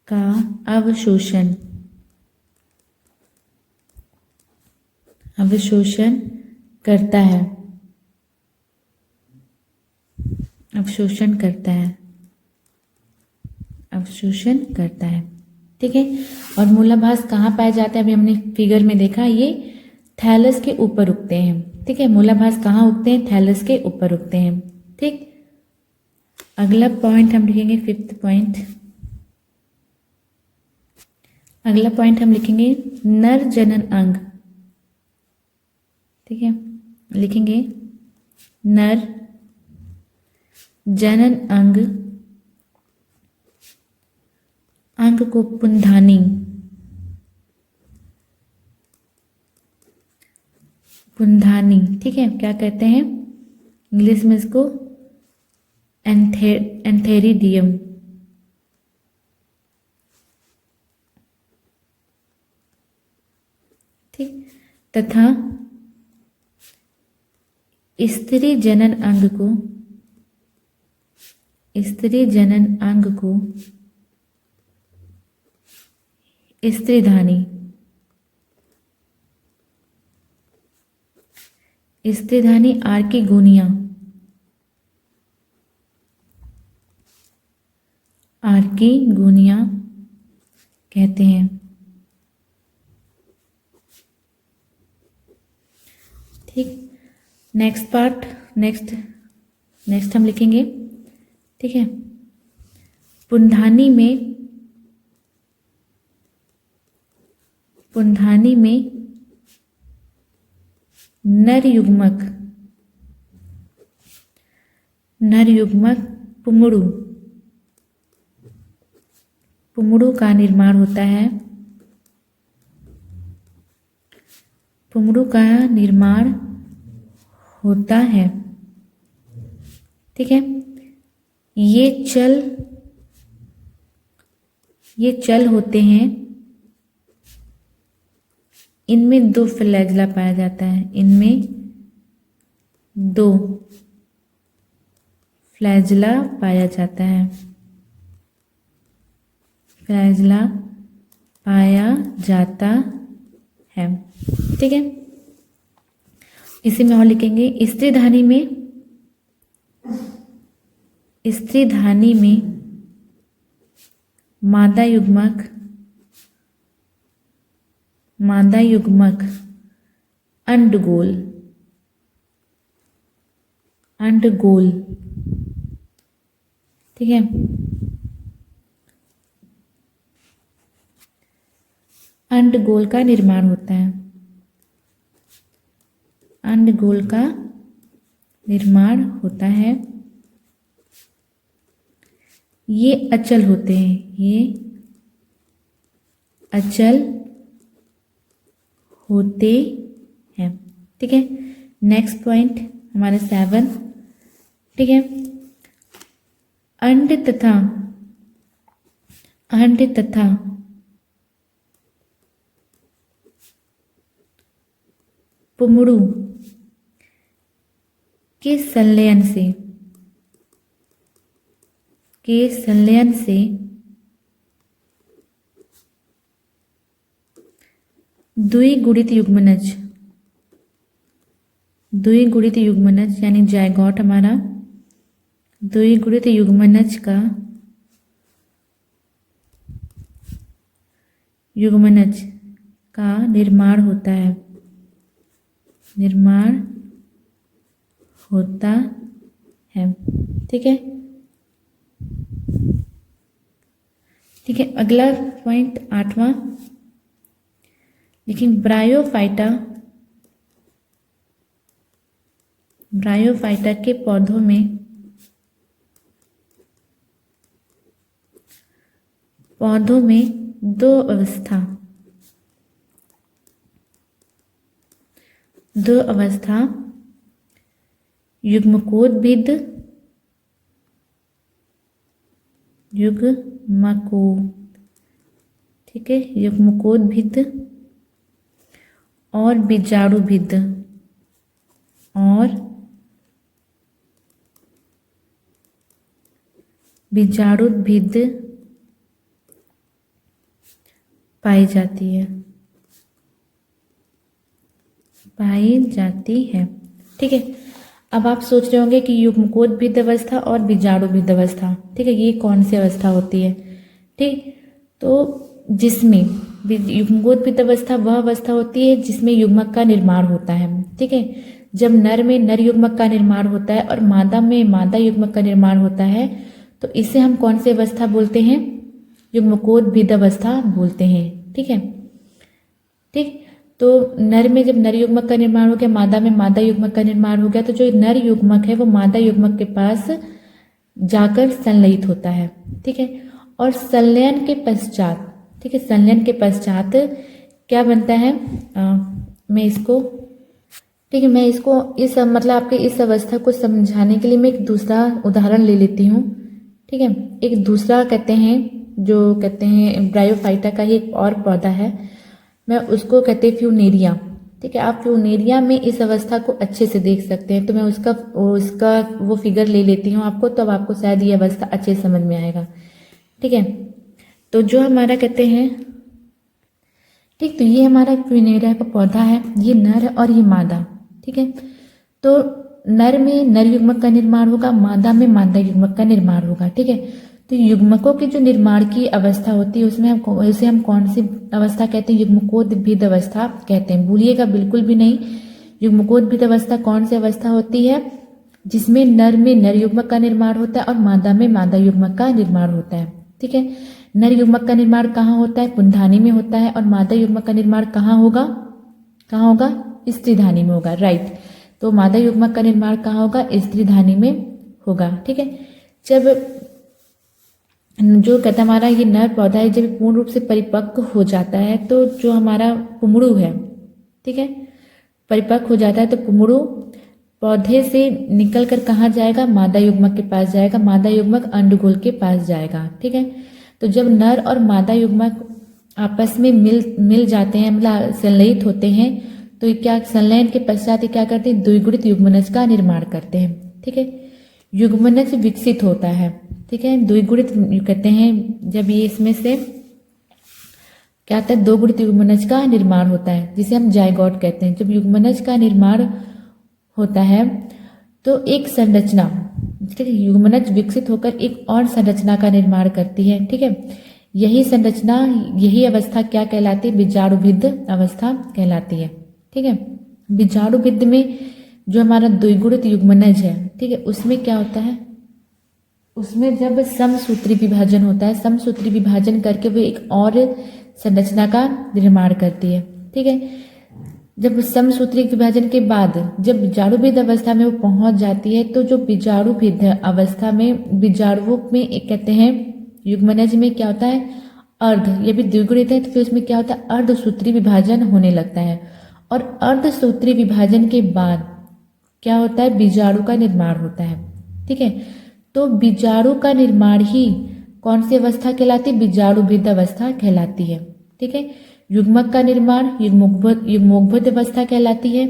[SPEAKER 1] करता है, अवशोषण करता है। ठीक है, और मूलाभास कहाँ पाया जाता है? अभी हमने फिगर में देखा, ये थैलस के ऊपर उगते हैं। ठीक है, मूलाभास कहाँ उगते हैं? थैलस के ऊपर उगते हैं। ठीक, अगला पॉइंट हम लिखेंगे, 5th पॉइंट। अगला पॉइंट हम लिखेंगे नर जनन अंग। ठीक है, लिखेंगे नर जनन अंग को पुंधानी, ठीक है, क्या कहते हैं इंग्लिश में इसको? एंथेरिडियम। ठीक, तथा स्त्री जनन अंग को स्त्रीधानी आर्किगोनिया कहते हैं। ठीक, नेक्स्ट हम लिखेंगे, ठीक है, पुंधानी में नर युग्मक पुमड़ू का निर्माण होता है। ठीक है, ये चल होते हैं। इनमें 2 फ्लैगेला पाया जाता है। इनमें 2 फ्लैजिला पाया जाता है, फ्लैजिला पाया जाता है। ठीक है, इसी में और लिखेंगे स्त्रीधानी में मादा युग्मक अंडगोल, ठीक है। अंडगोल का निर्माण होता है, अंडगोल का निर्माण होता है। ये अचल होते हैं, ये अचल होते हैं। ठीक है, नेक्स्ट पॉइंट हमारा 7। ठीक है, अंड तथा पुमड़ू के संलयन से द्विगुणित युग्मनज यानी जायगोट हमारा द्विगुणित युग्मनज का निर्माण होता है। ठीक है, अगला पॉइंट 8वां, लेकिन ब्रायोफाइटा के पौधों में दो अवस्था युग्मकोद्भिद ठीक है, युग्मकोद्भिद और बीजाणुभिद पाई जाती है। ठीक है, अब आप सोच रहे होंगे कि युग्मकोद्भिद अवस्था और बीजाणुभिद अवस्था, ठीक है, ये कौन सी अवस्था होती है। ठीक, तो जिसमें युग्मकोद्भिद अवस्था वह अवस्था होती है जिसमें युग्मक का निर्माण होता है। ठीक है, जब नर में नर युग्मक का निर्माण होता है और मादा में मादा युग्मक का निर्माण होता है, तो इसे हम कौन सी अवस्था बोलते हैं, युग्मकोद्भिद अवस्था बोलते हैं। ठीक है, ठीक, तो नर में जब नर युग्मक का निर्माण हो गया, मादा में मादा युग्मक का निर्माण हो गया, तो जो नर युग्मक है वो मादा युग्मक के पास जाकर संलयित होता है। ठीक है, और संलयन के पश्चात, ठीक है, संलयन के पश्चात क्या बनता है, मैं इसको इस मतलब आपके इस अवस्था को समझाने के लिए मैं एक दूसरा उदाहरण ले लेती हूँ। ठीक है, एक दूसरा कहते हैं ब्रायोफाइटा का ही एक और पौधा है, मैं उसको कहते हैं फ्यूनेरिया। ठीक है, आप फ्यूनेरिया में इस अवस्था को अच्छे से देख सकते हैं, तो मैं उसका वो फिगर ले लेती हूँ आपको, तो अब आपको शायद ये अवस्था अच्छे समझ में आएगा। ठीक है, तो जो हमारा कहते हैं, ठीक, तो ये हमारा फ्यूनेरिया का पौधा है, ये नर और ये मादा। ठीक है, तो नर में नर युग्मक का निर्माण होगा, मादा में मादा युग्मक का निर्माण होगा। ठीक है, तो युग्मकों के जो निर्माण की अवस्था होती है उसमें उसे हम कौन सी अवस्था कहते हैं, युग्मकोद्भिद अवस्था कहते हैं। भूलिएगा बिल्कुल भी नहीं, युग्मकोद्भिद अवस्था कौन सी अवस्था होती है, जिसमें नर में नर युग्मक का निर्माण होता है और मादा में मादा युग्मक का निर्माण होता है। ठीक है, नर युग्मक का निर्माण कहाँ होता है, पुंधानी में होता है, और मादा युग्मक का निर्माण कहाँ होगा, स्त्रीधानी में होगा। राइट, तो मादा युग्मक का निर्माण कहाँ होगा, स्त्रीधानी में होगा। ठीक है, जब जो कहता हमारा ये नर पौधा है जब पूर्ण रूप से परिपक्व हो जाता है, तो जो हमारा पुमड़ू है, ठीक है, परिपक्व हो जाता है, तो पुमड़ू पौधे से निकल कर कहाँ जाएगा, मादा युग्मक के पास जाएगा, मादा युग्मक अंडगोल के पास जाएगा। ठीक है, तो जब नर और मादा युग्मक आपस में मिल जाते हैं, मतलब संलयित होते हैं, तो ये क्या संलयन के पश्चात ये क्या करते हैं, द्विगुणित युग्मनज का निर्माण करते हैं। ठीक है, युग्मनज विकसित होता है। ठीक है, द्विगुणित कहते हैं जब ये इसमें से क्या होता है, दो गुणित युग्मनज का निर्माण होता है, जिसे हम जाइगोट कहते हैं। जब युग्मनज का निर्माण होता है तो एक संरचना, ठीक है, युग्मनज विकसित होकर एक और संरचना का निर्माण करती है। ठीक है, यही संरचना, यही अवस्था क्या कहलाती है, बीजाणुभिद्ध अवस्था कहलाती है। ठीक है, बीजाणुभिद्ध में जो हमारा द्विगुणित युग्मनज है, ठीक है, उसमें क्या होता है, उसमें जब समसूत्री विभाजन होता है, समसूत्री विभाजन करके वो एक और संरचना का निर्माण करती है। ठीक है, जब समसूत्री विभाजन के बाद जब बीजाणुभिद्ध अवस्था में वो पहुंच जाती है, तो जो बीजाणुभिद्ध अवस्था में बीजाणुओं में एक कहते हैं युग्मनज में क्या होता है, अर्ध, ये भी द्विगुणित है तो फिर उसमें क्या होता है, अर्धसूत्री विभाजन होने लगता है। और अर्धसूत्री विभाजन के बाद क्या होता है, बीजाणु का निर्माण होता है। ठीक है, तो बीजाणु का निर्माण ही कौन सी अवस्था कहलाती है, बीजाणुभिद्ध अवस्था कहलाती है। ठीक है, युग्मक का निर्माण युग्मोद्भूत अवस्था कहलाती है,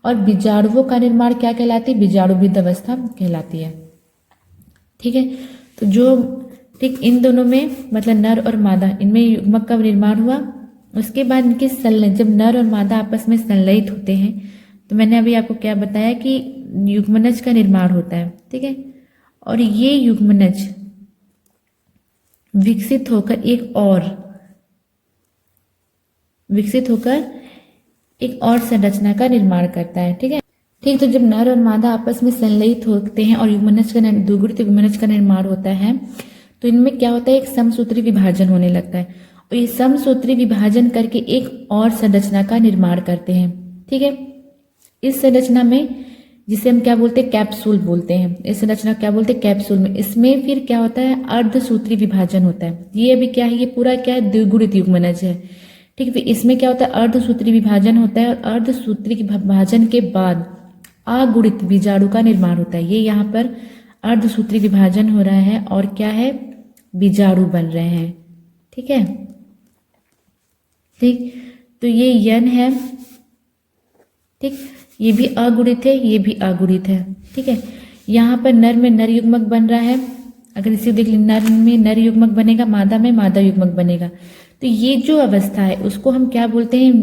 [SPEAKER 1] और बीजाणुओं का निर्माण क्या कहलाती है, बीजाणुभिद्ध अवस्था कहलाती है। ठीक है, तो जो ठीक इन दोनों में मतलब नर और मादा, इनमें युग्मक का निर्माण हुआ, उसके बाद इनके संलयन, जब नर और मादा आपस में संलयित होते हैं तो मैंने अभी आपको क्या बताया कि युग्मनज का निर्माण होता है। ठीक है, और ये युग्मनज विकसित होकर एक और संरचना का निर्माण करता है। ठीक है, ठीक, तो जब नर और मादा आपस में संलयित होते हैं और युग्मनज का द्विगुणित युग्मनज का निर्माण होता है, तो इनमें क्या होता है, एक समसूत्री विभाजन होने लगता है, और ये समसूत्री विभाजन करके एक और संरचना का निर्माण करते हैं। ठीक है, इस संरचना में, जिसे हम क्या बोलते हैं, कैप्सूल बोलते हैं, इस संरचना क्या बोलते हैं, कैप्सूल में, इसमें फिर क्या होता है, अर्धसूत्री विभाजन होता है। ये अभी क्या है, ये पूरा क्या है, द्विगुणित युग्मनज है। ठीक है, फिर इसमें क्या होता है, अर्धसूत्री विभाजन होता है, और अर्धसूत्री विभाजन के बाद अगुणित बीजाणु का निर्माण होता है। ये यहाँ पर अर्धसूत्री विभाजन हो रहा है और क्या है, बीजाणु बन रहे हैं। ठीक है, ठीक, तो ये यन है। ठीक, ये भी अगुणित है, ये भी अगुणित है। ठीक है, यहाँ पर नर में नर युग्मक बन रहा है, अगर इसे देख लें, नर में नर युग्मक बनेगा, मादा में मादा युग्मक बनेगा। तो ये जो अवस्था है उसको हम क्या बोलते हैं,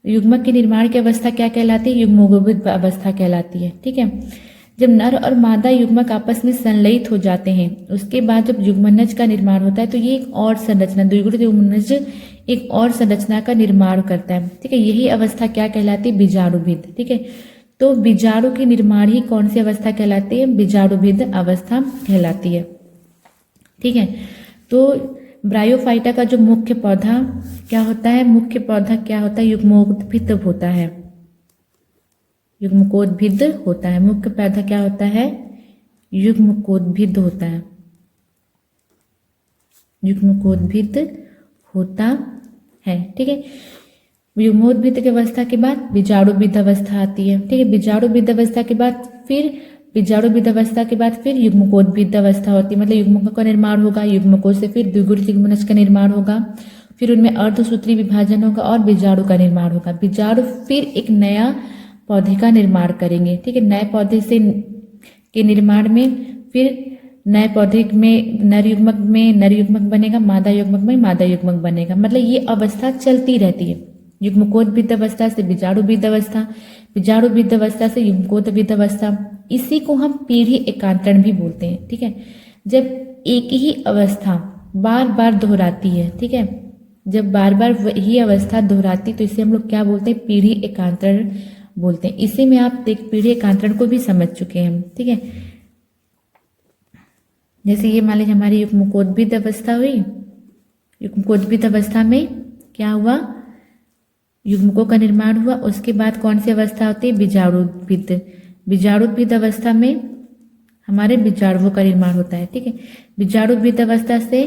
[SPEAKER 1] युग्मक के निर्माण की अवस्था क्या कहलाती है, युग्मोद्भूत अवस्था कहलाती है। ठीक है, जब नर और मादा युग्मक आपस में संलयित हो जाते हैं, उसके बाद जब युग्मनज का निर्माण होता है, तो ये एक और संरचना, द्विगुणित युग्मनज एक और संरचना का निर्माण करता है। ठीक है, यही अवस्था क्या कहलाती है, बीजाणुभिद्ध। ठीक है, तो बीजाणु के निर्माण ही कौन सी अवस्था कहलाती है, बीजाणुभिद्ध अवस्था कहलाती है। ठीक है, तो ब्रायोफाइटा का जो मुख्य पौधा क्या होता है, मुख्य पौधा क्या होता है, युग्मोद्भिद होता है, युग्मकोद्भिद होता है। मुख्य पौधा क्या होता है, युग्मकोद्भिद होता है, युग्मकोद्भिद होता है। ठीक है, युग्मोद्भिद की अवस्था के बाद बीजाणुभिद्ध अवस्था आती है। ठीक है, बीजाणुभिद्ध अवस्था के बाद फिर बीजाणुभिद्ध अवस्था के बाद फिर युग्मकोद्भिद अवस्था होती है, मतलब युग्मकों का निर्माण होगा, युग्मकों से फिर द्विगुणित युग्मनज का निर्माण होगा, फिर उनमें अर्धसूत्री विभाजन होगा और बीजाणु का निर्माण होगा। बीजाणु फिर एक नया पौधे का निर्माण करेंगे। ठीक है, नए पौधे से के निर्माण में फिर नए पौधे में नर युग्मक बनेगा, मादा युग्मक में मादा युग्मक बनेगा, मतलब ये अवस्था चलती रहती है। युग्मकोद्भिद अवस्था से बीजाणुभिद्ध अवस्था, बीजाणुभिद्ध अवस्था से युग्मकोद्भिद अवस्था, इसी को हम पीढ़ी एकांतरण भी बोलते हैं। ठीक है, जब एक ही अवस्था बार बार दोहराती है, ठीक है, जब बार बार वही अवस्था दोहराती तो इसे हम लोग क्या बोलते हैं, पीढ़ी एकांतरण बोलते हैं। इसी में आप पीढ़ी एकांतरण को भी समझ चुके हैं। ठीक है, जैसे ये मान लीजिए हमारी युग्मकोद्भिद अवस्था हुई, युग्मकोद्भिद अवस्था में क्या हुआ, युग्मकों का निर्माण हुआ, उसके बाद कौन सी अवस्था होती है, बीजाणुभिद्ध। बीजाणुभिद्ध अवस्था में हमारे बीजाणुओं का निर्माण होता है। ठीक है, बीजाणुभिद्ध अवस्था से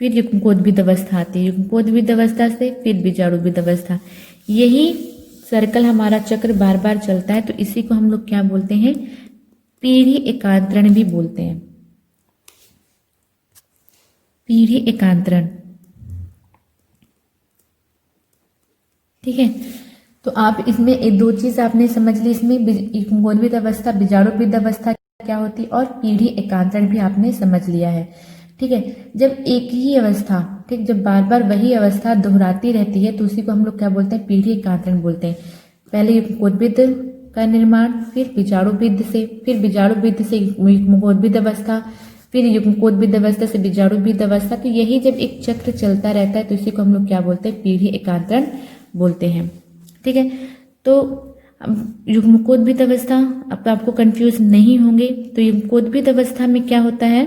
[SPEAKER 1] फिर युग्मकोद्भिद अवस्था आती है, युग्मकोद्भिद अवस्था से फिर बीजाणुभिद्ध अवस्था, यही सर्कल हमारा चक्र बार बार चलता है। तो इसी को हम लोग क्या बोलते हैं, पीढ़ी एकांतरण भी बोलते हैं, पीढ़ी एकांतरण। ठीक है, तो आप इसमें एक दो चीज आपने समझ ली, इसमें युग्मकोद्भिद अवस्था, बीजाणुविद अवस्था क्या होती है और पीढ़ी एकांतरण भी आपने समझ लिया है। ठीक है, जब एक ही अवस्था, ठीक, जब बार बार वही अवस्था दोहराती रहती है तो उसी को हम लोग क्या बोलते हैं, पीढ़ी एकांतरण बोलते हैं। पहले युग्मकोद्भिद का निर्माण, फिर बीजाणुविद से, फिर बीजाणुविद से युग्मकोद्भिद अवस्था, फिर युग्मकोद्भिद अवस्था से बीजाणुविद अवस्था। तो यही जब एक चक्र चलता रहता है तो इसी को हम लोग क्या बोलते हैं, पीढ़ी एकांतरण बोलते हैं। ठीक है, तो युग्मकोद्भिद अवस्था, अब आपको कंफ्यूज नहीं होंगे। तो युग्मकोद्भिद अवस्था में क्या होता है,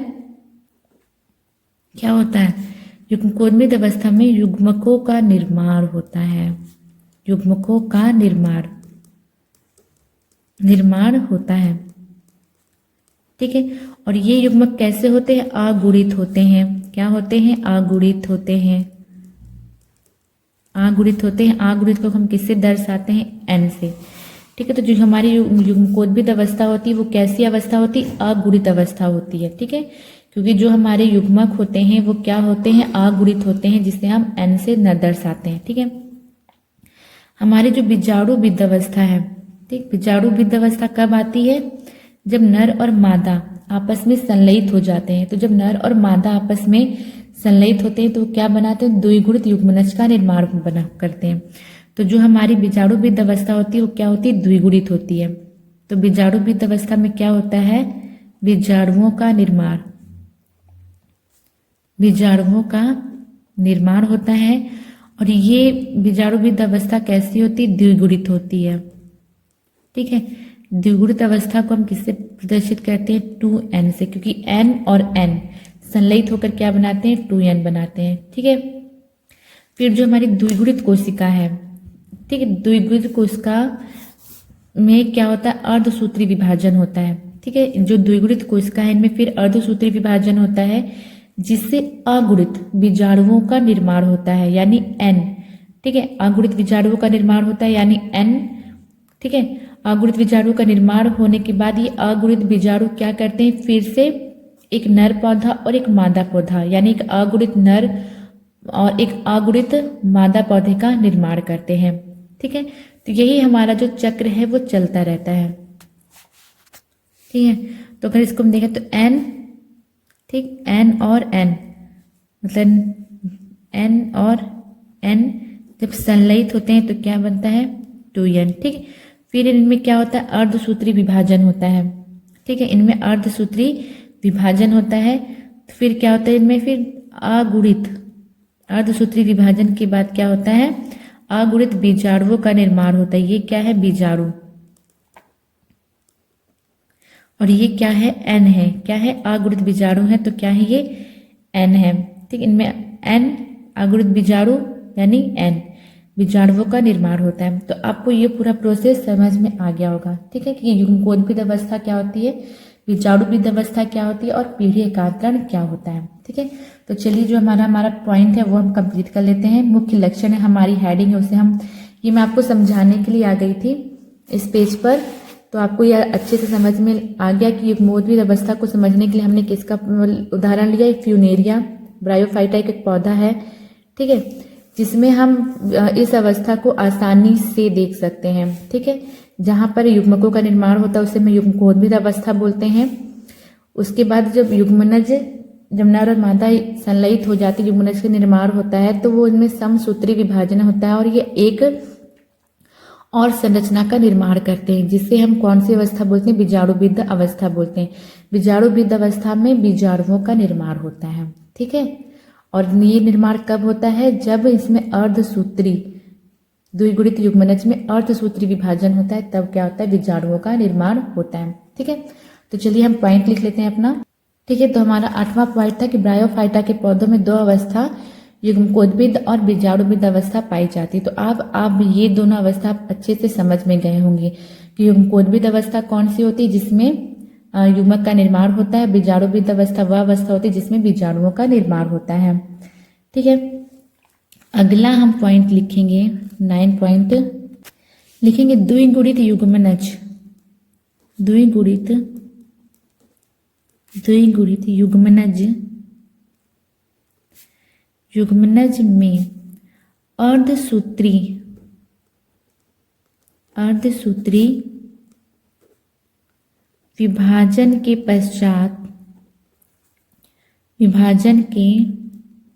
[SPEAKER 1] क्या होता है, युग्मकोद्भिद अवस्था में युग्मकों का निर्माण होता है, युग्मकों का निर्माण होता है। ठीक है, और ये युग्मक कैसे होते हैं, अगुणित होते हैं। क्या होते हैं, अगुणित होते हैं, अगुणित होते हैं। अगुणित को हम किससे दर्शाते हैं, n से। ठीक है, तो जो हमारी युग्मकोद्भिद अवस्था होती है वो कैसी अवस्था होती है, अगुणित अवस्था होती है। ठीक है, क्योंकि जो हमारे युग्मक होते हैं वो क्या होते हैं, अगुणित होते हैं, जिसे हम n से न दर्शाते हैं। ठीक है, हमारी जो बीजाणुविद अवस्था है, ठीक, बीजाणुविद अवस्था कब आती है, जब नर और मादा आपस में संलयित हो जाते हैं। तो जब नर और मादा आपस में संलयित होते हैं तो क्या बनाते हैं, द्विगुणित युग्मनज का निर्माण करते हैं। तो जो हमारी बीजाणुविद अवस्था होती है वो क्या होती है, द्विगुणित होती है। तो बीजाणुविद अवस्था में क्या होता है, बीजाणुओं का निर्माण, बीजाणुओं का निर्माण होता है। और ये बीजाणुविद अवस्था कैसी होती है, द्विगुणित होती है। ठीक है, द्विगुणित अवस्था को हम किससे प्रदर्शित करते हैं, 2n से, क्योंकि n और n संलयित होकर क्या बनाते हैं, 2n बनाते हैं। ठीक है, फिर जो हमारी द्विगुणित कोशिका है, ठीक है, द्विगुणित कोशिका में क्या होता है, अर्धसूत्री विभाजन होता है। ठीक है, जो द्विगुणित कोशिका है इनमें फिर अर्धसूत्री विभाजन होता है, जिससे अगुणित बीजाणुओं का निर्माण होता है, यानी n। ठीक है, अगुणित बीजाणुओं का निर्माण होता है यानी n। ठीक है, अगुणित बीजाणु का निर्माण होने के बाद ये अगुणित बीजाणु क्या करते हैं, फिर से एक नर पौधा और एक मादा पौधा, यानी एक अगुणित नर और एक अगुणित मादा पौधे का निर्माण करते हैं। ठीक है, तो यही हमारा जो चक्र है वो चलता रहता है। ठीक है, तो अगर इसको हम देखें तो n, ठीक, n और n, मतलब n और n जब संलयित होते हैं तो क्या बनता है, 2n। ठीक है, फिर इनमें क्या होता है, अर्धसूत्री विभाजन होता है। ठीक है, इनमें अर्धसूत्री विभाजन होता है। तो फिर क्या होता है, इनमें फिर अगुणित, अर्धसूत्री विभाजन के बाद क्या होता है, अगुणित बीजाणुओं का निर्माण होता है। ये क्या है, बीजाणु, और ये क्या है, n है। क्या है, अगुणित बीजाणु है, तो क्या है ये, n है। ठीक, इनमें n अगुणित बीजाणु यानी n बीजाणुओं का निर्माण होता है। तो आपको ये पूरा प्रोसेस समझ में आ गया होगा। ठीक है, कि युग्मकोद्भिद अवस्था क्या होती है, बीजाणुविद अवस्था क्या होती है और पीढ़ी एकांतरण क्या होता है। ठीक है, तो चलिए जो हमारा पॉइंट है वो हम कंप्लीट कर लेते हैं। मुख्य लक्षण है, हमारी हेडिंग है, उसे हम, ये मैं आपको समझाने के लिए आ गई थी इस पेज पर, तो आपको यह अच्छे से समझ में आ गया कि युग्मकोद्भिद अवस्था को समझने के लिए हमने किसका उदाहरण लिया, फ्यूनेरिया ब्रायोफाइटा एक पौधा है। ठीक है, जिसमें हम इस अवस्था को आसानी से देख सकते हैं। ठीक है, जहां पर युग्मकों का निर्माण होता है उसे हम युग्मकोद्भिद अवस्था बोलते हैं। उसके बाद जब युग्मनज, जब नर और मादा संलयित हो जाती है, युग्मनज का निर्माण होता है, तो वो इनमें समसूत्री विभाजन होता है और ये एक और संरचना का निर्माण करते हैं, जिससे हम कौन सी अवस्था बोलते हैं, बीजाणुविद अवस्था बोलते हैं। बीजाणुविद अवस्था में बीजाणुओं का निर्माण होता है। ठीक है, और ये निर्माण कब होता है, जब इसमें अर्धसूत्री, द्विगुणित युग्मनज में अर्धसूत्री विभाजन होता है, तब क्या होता है, बीजाणुओं का निर्माण होता है। ठीक है, तो चलिए हम पॉइंट लिख लेते हैं अपना। ठीक है, तो हमारा 8वां पॉइंट था कि ब्रायोफाइटा के पौधों में दो अवस्था, युग्मकोद्भिद और बीजाणुविद अवस्था पाई जाती। तो अब आप ये दोनों अवस्था अच्छे से समझ में गए होंगे कि युग्मकोद्भिद अवस्था कौन सी होती है, जिसमें युग्मक का निर्माण होता है। बीजाणुविद अवस्था वह अवस्था होती है जिसमें बीजाणुओं का निर्माण होता है। ठीक है, अगला हम पॉइंट लिखेंगे, 9 पॉइंट लिखेंगे, द्विगुणित युग्मनज, द्विगुणित युग्मनज, युग्मनज में अर्धसूत्री अर्धसूत्री विभाजन के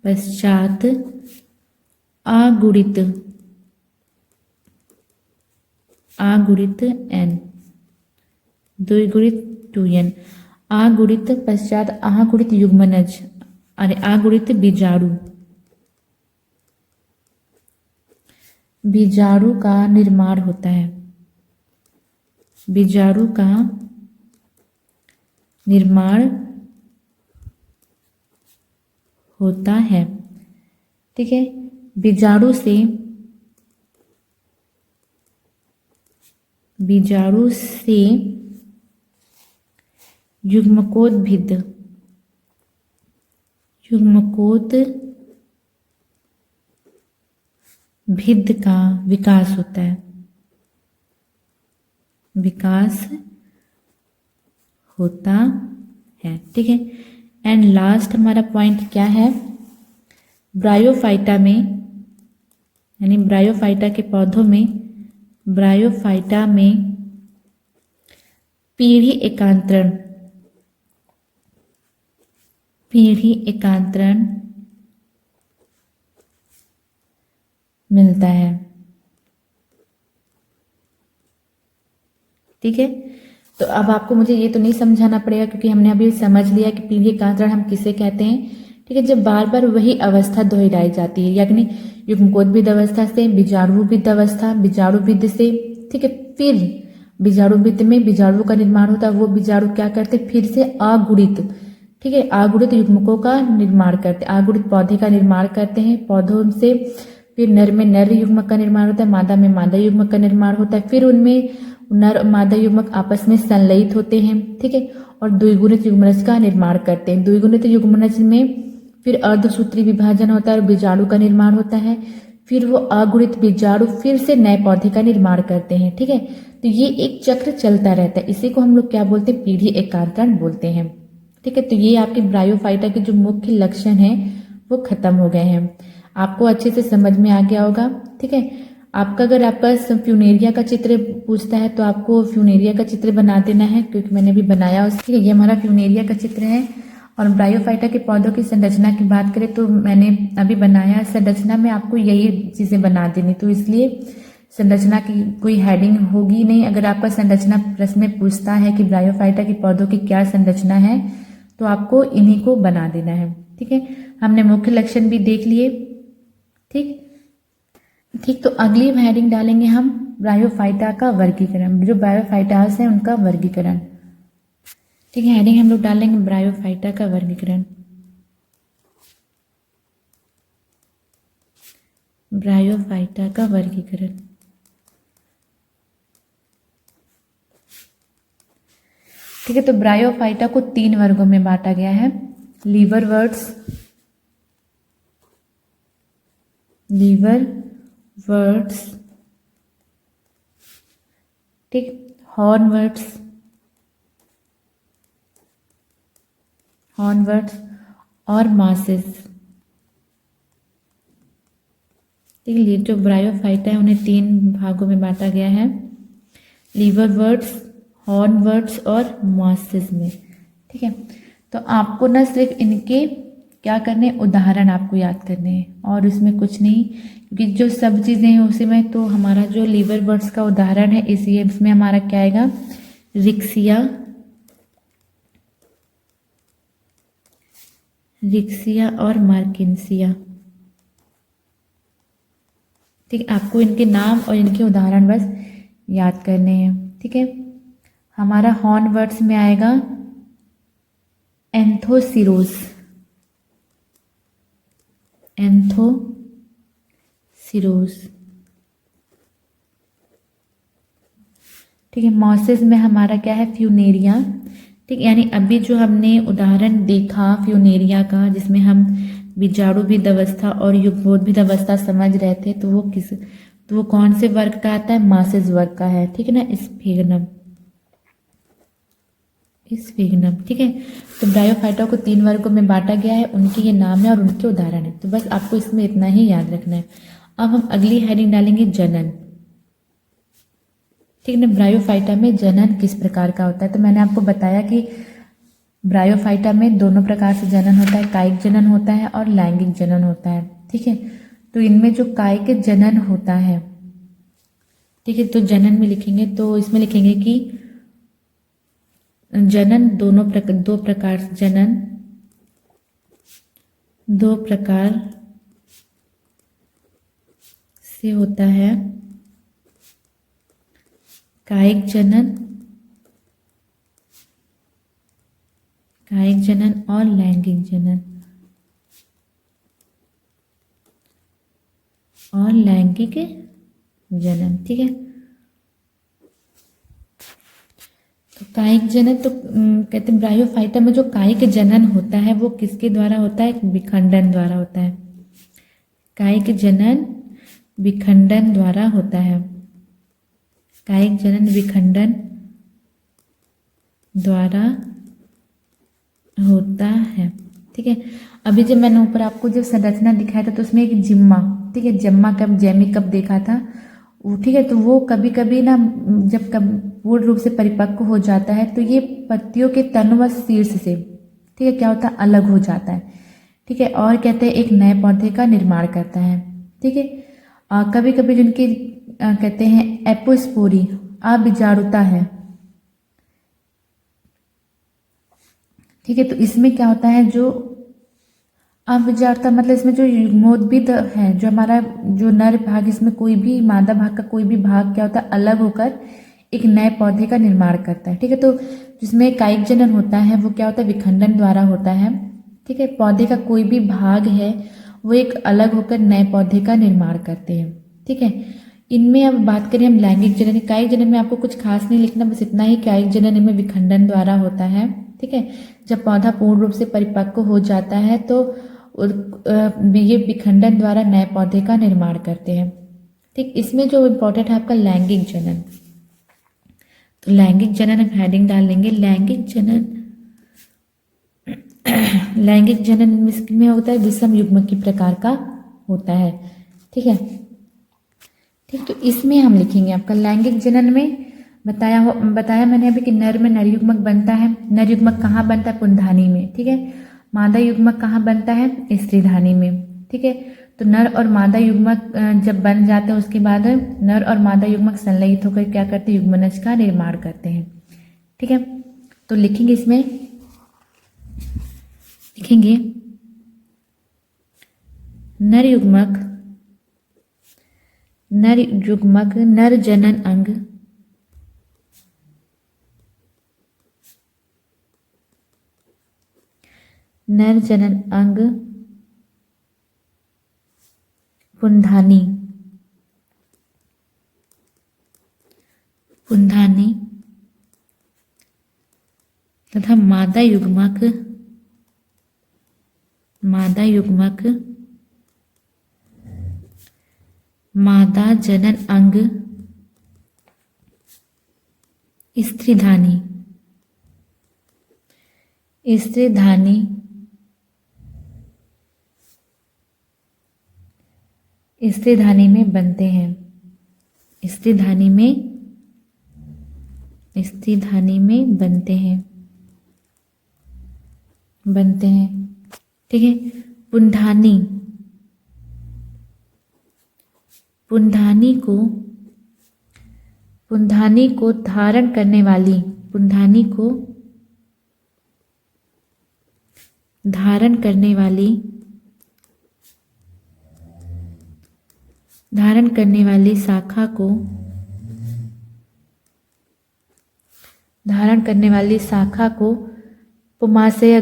[SPEAKER 1] पश्चात अगुणित n द्विगुणित 2n अगुणित पश्चात अगुणित युग्मनज अगुणित बीजाणु का निर्माण होता है। बीजाणु का निर्माण होता है। ठीक है, बीजाणु से युग्मकोद्भिद का विकास होता है। ठीक है, एंड लास्ट हमारा पॉइंट क्या है, ब्रायोफाइटा में यानी ब्रायोफाइटा के पौधों में पीढ़ी एकांतरण मिलता है। ठीक है, तो अब आपको मुझे ये तो नहीं समझाना पड़ेगा क्योंकि हमने अभी समझ लिया कि पीढ़ी एकांतरण हम किसे कहते हैं। ठीक है, जब बार बार वही अवस्था दोहराई जाती है, यानी युग्मकोद्भिद अवस्था से बीजाणुविद अवस्था, बीजाणुविद से, ठीक है, फिर बीजाणुविद में बीजाणु का निर्माण होता है। वो बीजाणु क्या करते, फिर से अगुणित, ठीक है, अगुणित युग्मकों का निर्माण करते, अगुणित पौधे का निर्माण करते हैं। पौधों से फिर नर में नर युग्मक का निर्माण होता है, मादा में मादा युग्मक का निर्माण होता है। फिर उनमें नर और मादा युग्मक आपस में संलयित होते हैं। ठीक है, और द्विगुणित युग्मनज का निर्माण करते हैं। द्विगुणित युग्मनज में फिर अर्धसूत्री विभाजन होता है और बीजाणु का निर्माण होता है। फिर वो अगुणित बीजाणु फिर से नए पौधे का निर्माण करते हैं। ठीक है, तो ये एक चक्र चलता रहता है। इसी को हम लोग क्या बोलते हैं, पीढ़ी एकांतरण बोलते हैं। ठीक है, तो ये आपके ब्रायोफाइटा के जो मुख्य लक्षण हैं वो खत्म हो गए हैं। आपको अच्छे से समझ में आ गया होगा। ठीक है, आपका अगर आपका फ्यूनेरिया का चित्र पूछता है तो आपको फ्यूनेरिया का चित्र बना देना है, क्योंकि मैंने भी बनाया उसके। ये हमारा फ्यूनेरिया का चित्र है। और ब्रायोफाइटा के पौधों की संरचना की बात करें तो मैंने अभी बनाया। संरचना में आपको यही चीजें बना देनी, तो इसलिए संरचना की कोई हेडिंग होगी नहीं। अगर आपका संरचना प्रश्न में पूछता है कि ब्रायोफाइटा के पौधों की क्या संरचना है, तो आपको इन्हीं को बना देना है। ठीक है, हमने मुख्य लक्षण भी देख लिए। ठीक, तो अगली हेडिंग डालेंगे हम ब्रायोफाइटा का वर्गीकरण, जो ब्रायोफाइटास है उनका वर्गीकरण। ठीक है, हेडिंग हम लोग डालेंगे ब्रायोफाइटा का वर्गीकरण। ब्रायोफाइटा का वर्गीकरण। ठीक है, तो ब्रायोफाइटा को 3 वर्गों में बांटा गया है। लीवरवर्ट्स, ठीक, हॉर्नवर्ट्स और मासेस। ठीक, जो ब्रायोफाइटा है उन्हें 3 भागों में बांटा गया है, लीवरवर्ट्स, हॉर्नवर्ट्स और मासेस में। ठीक है, तो आपको ना सिर्फ इनके क्या करने, उदाहरण आपको याद करने हैं और उसमें कुछ नहीं, क्योंकि जो सब चीज़ें हैं उसी में। तो हमारा जो लीवरवर्ट्स का उदाहरण है इसमें हमारा क्या आएगा, रिक्सिया और मार्किन्सिया। ठीक, आपको इनके नाम और इनके उदाहरण बस याद करने हैं। ठीक है, हमारा हॉर्नवर्ट्स में आएगा एंथोसिरोस, ठीक है, मॉसेस में हमारा क्या है, फ्यूनेरिया। ठीक, यानी अभी जो हमने उदाहरण देखा फ्यूनेरिया का, जिसमें हम बीजाणुविद अवस्था और युग्मोद्भिद अवस्था समझ रहे थे, तो वो कौन से वर्ग का आता है, मासेस वर्ग का है। ठीक है ना, स्फिग्नम। ठीक है, तो ब्रायोफाइटा को 3 वर्गों में बांटा गया है, उनके ये नाम है और उनके उदाहरण है। तो बस आपको इसमें इतना ही याद रखना है। अब हम अगली हेडिंग डालेंगे जनन। ठीक है ना। ब्रायोफाइटा में जनन किस प्रकार का होता है? तो मैंने आपको बताया कि ब्रायोफाइटा में दोनों प्रकार से जनन होता है, कायिक जनन होता है और लैंगिक जनन होता है। ठीक है, तो इनमें जो कायिक जनन होता है, ठीक है, तो जनन में लिखेंगे तो इसमें लिखेंगे कि जनन दो प्रकार जनन दो प्रकार से होता है, कायिक जनन और लैंगिक जनन ठीक है। तो कायिक जनन तो कहते हैं ब्रायोफाइटा में जो कायिक जनन होता है वो किसके द्वारा होता है? विखंडन द्वारा होता है। कायिक जनन विखंडन द्वारा होता है। कायिक जनन विखंडन द्वारा होता है। ठीक है, अभी जब मैंने ऊपर आपको जब संरचना दिखाया था तो उसमें एक जिम्मा, ठीक है, जम्मा कब जैमी कब देखा था वो, ठीक है, तो वो कभी कभी ना जब पूर्ण रूप से परिपक्व हो जाता है तो ये पत्तियों के तन व शीर्ष से, ठीक है, क्या होता है? अलग हो जाता है। ठीक है, और कहते हैं एक नए पौधे का निर्माण करता है। ठीक है, कभी कभी जिनकी कहते हैं एपोस्पोरी अबीजारूता है। ठीक है, तो इसमें क्या होता है? जो अबीजारूता मतलब इसमें जो युग्मोद्भिद है, जो हमारा जो नर भाग, इसमें कोई भी मादा भाग का कोई भी भाग क्या होता है? अलग होकर एक नए पौधे का निर्माण करता है। ठीक है, तो जिसमें कायिक जनन होता है वो क्या होता है? विखंडन द्वारा होता है। ठीक है, पौधे का कोई भी भाग है वो एक अलग होकर नए पौधे का निर्माण करते हैं। ठीक है, इनमें अब बात करें हम लैंगिक जनन। कायिक जनन में आपको कुछ खास नहीं लिखना, बस इतना ही, कायिक जनन इनमें विखंडन द्वारा होता है। ठीक है, जब पौधा पूर्ण रूप से परिपक्व हो जाता है तो ये विखंडन द्वारा नए पौधे का निर्माण करते हैं। ठीक, इसमें जो इम्पोर्टेंट है आपका लैंगिक जनन। तो लैंगिक जनन हम हेडिंग डाल लेंगे, लैंगिक जनन। लैंगिक जनन में होता है विषम युग्म की प्रकार का होता है। ठीक है, ठीक, तो इसमें हम लिखेंगे आपका लैंगिक जनन में बताया मैंने अभी कि नर में नर युग्मक बनता है। नर युग्मक कहाँ बनता है? पुंधानी में। ठीक है, मादा युग्मक कहाँ बनता है? स्त्रीधानी में। ठीक है, तो नर और मादा युग्मक जब बन जाते हैं उसके बाद नर और मादा युग्मक संलयित होकर क्या करते हैं? युग्मनज का निर्माण करते हैं। ठीक है, तो लिखेंगे इसमें, लिखेंगे नर युग्मक नर जनन अंग पुंधानी तथा मादा युग्मक मादा जनन अंग स्त्रीधानी में बनते हैं। स्त्रीधानी में बनते हैं। ठीक है, पुंधानी को धारण करने वाली शाखा को पुमाशय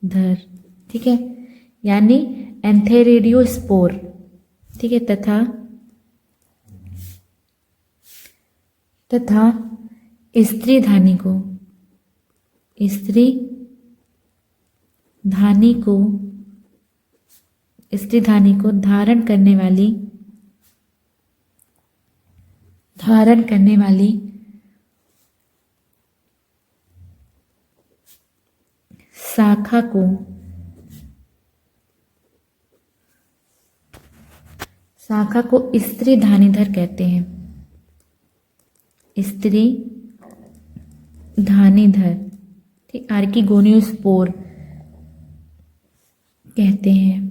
[SPEAKER 1] धर, ठीक है, यानी एंथेरिडियोस्पोर। ठीक है, तथा स्त्रीधानी को धारण करने वाली शाखा को शाखा को स्त्री धानीधर कहते हैं, स्त्री धानीधर, ठीक, आर्किगोनियोस्पोर कहते हैं।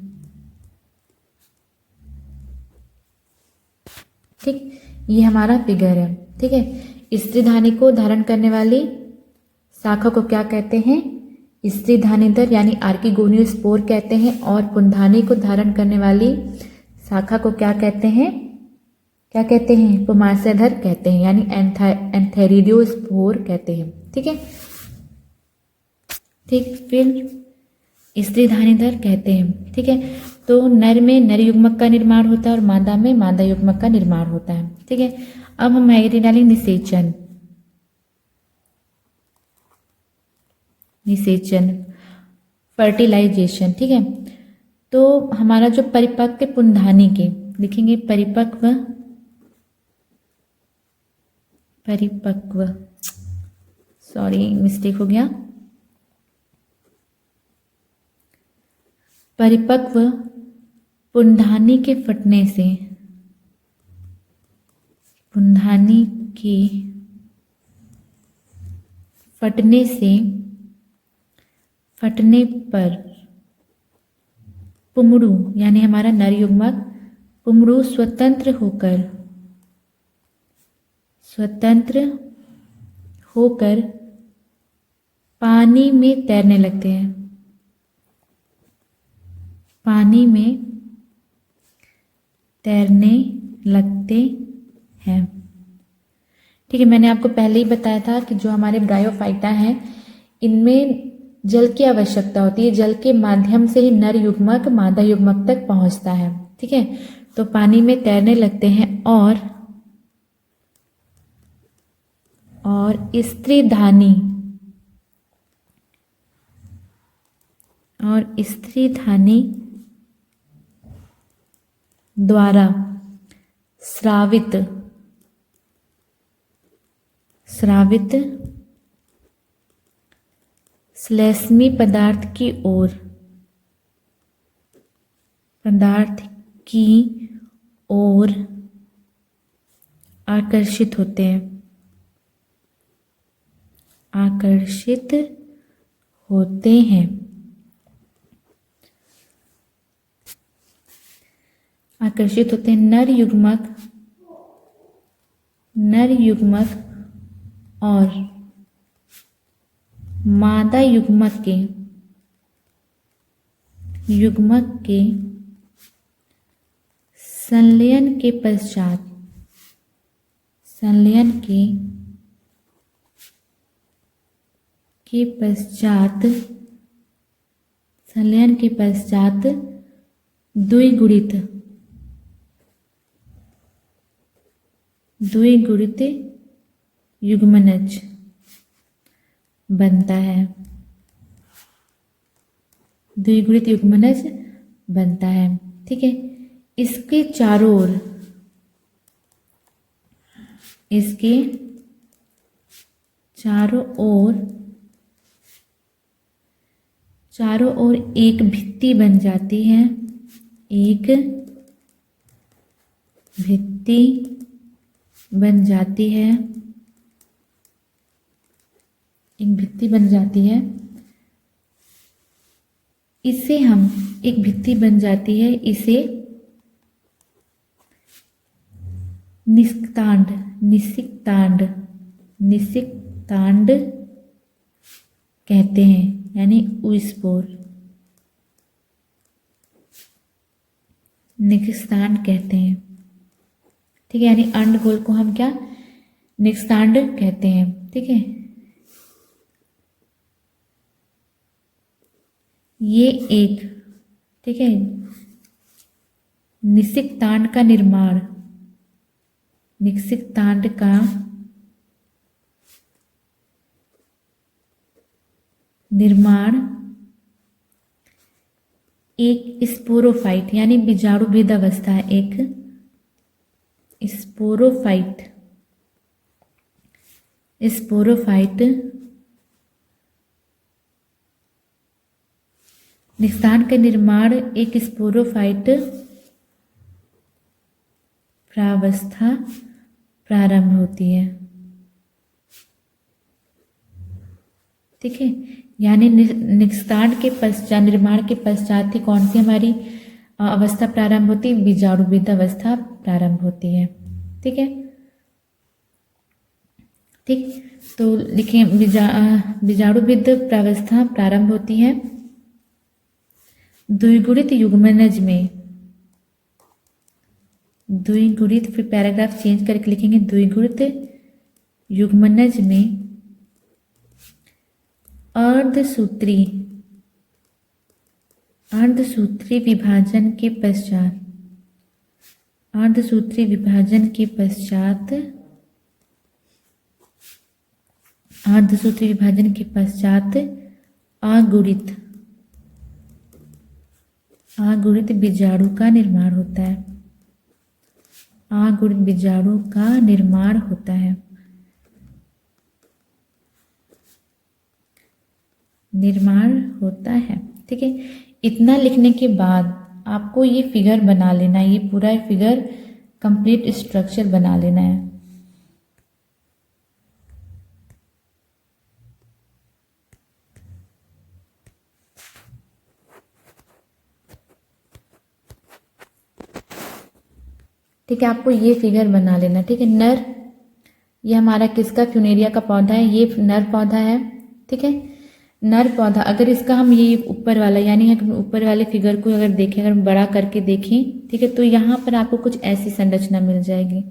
[SPEAKER 1] ठीक, ये हमारा फिगर है। ठीक है, स्त्री धानी को धारण करने वाली शाखा को क्या कहते हैं? स्त्री धानीधर यानी आर्किगोनियोस्पोर कहते हैं। और पुंधानी को धारण करने वाली शाखा को क्या कहते हैं? क्या कहते हैं? पुमास्यधर कहते हैं यानी एंथेरिडियोस्पोर कहते हैं। ठीक है, ठीक, फिर स्त्री धानीधर कहते हैं। ठीक है, तो नर में नर युग्मक का निर्माण होता है और मादा में मादा युग्मक का निर्माण होता है। ठीक है, अब हम आगे डालेंगे निषेचन। निषेचन, फर्टिलाइजेशन। ठीक है, तो हमारा जो परिपक्व पुंधानी के लिखेंगे, परिपक्व, सॉरी मिस्टेक हो गया, परिपक्व पुंधानी के फटने से, पुंधानी के फटने पर पुमड़ू यानी हमारा नर युग्मक पुमड़ू स्वतंत्र होकर पानी में तैरने लगते हैं, पानी में तैरने लगते हैं। ठीक है, मैंने आपको पहले ही बताया था कि जो हमारे ब्रायोफाइटा हैं इनमें जल की आवश्यकता होती है, जल के माध्यम से ही नर युग्मक मादा युग्मक तक पहुंचता है। ठीक है, तो पानी में तैरने लगते हैं और स्त्री धानी द्वारा स्रावित श्लेष्मी पदार्थ की ओर आकर्षित होते हैं, नर युग्मक और मादा युग्मक के संलयन के पश्चात द्विगुणित युग्मनज बनता है, द्विगुणित युग्मनज बनता है। ठीक है, इसके चारों ओर एक भित्ति बन जाती है, एक भित्ति बन जाती है, इसे हम एक भित्ति बन जाती है, इसे निषिक्तांड कहते हैं यानी ऊस्पोर, निषिक्तांड कहते हैं। ठीक है, यानी अंडगोल को हम क्या निषिक्तांड कहते हैं। ठीक है, ये एक, ठीक है, निषिक्तांड का निर्माण एक स्पोरोफाइट यानी बीजाणु भेद अवस्था है, एक स्पोरोफाइट निषिक्तांड का निर्माण एक स्पोरोफाइट प्रावस्था प्रारंभ होती है। ठीक है, यानी निस्तारण के पश्चात, निर्माण के पश्चात ही कौन सी हमारी अवस्था प्रारंभ होती है? बीजाणुविद अवस्था प्रारंभ होती है। ठीक है, ठीक, तो लिखिए बीजाणुविद प्रावस्था प्रारंभ होती है द्विगुणित युग्मनज में। द्विगुणित, फिर पैराग्राफ चेंज करके लिखेंगे द्विगुणित युग्मनज में अर्धसूत्री विभाजन के पश्चात, अर्धसूत्री विभाजन के पश्चात, अर्धसूत्री विभाजन के पश्चात अगुणित बीजाणु का निर्माण होता है। अगुणित बीजाणु का निर्माण होता है। निर्माण होता है। ठीक है, इतना लिखने के बाद आपको ये फिगर बना लेना है, ये पूरा फिगर कंप्लीट स्ट्रक्चर बना लेना है। ठीक है, आपको ये फिगर बना लेना। ठीक है, नर, ये हमारा किसका, फ्यूनेरिया का पौधा है, ये नर पौधा है। ठीक है, नर पौधा, अगर इसका हम ये ऊपर वाला, यानी ऊपर वाले फिगर को अगर देखें, अगर बड़ा करके देखें, ठीक है, तो यहाँ पर आपको कुछ ऐसी संरचना मिल जाएगी।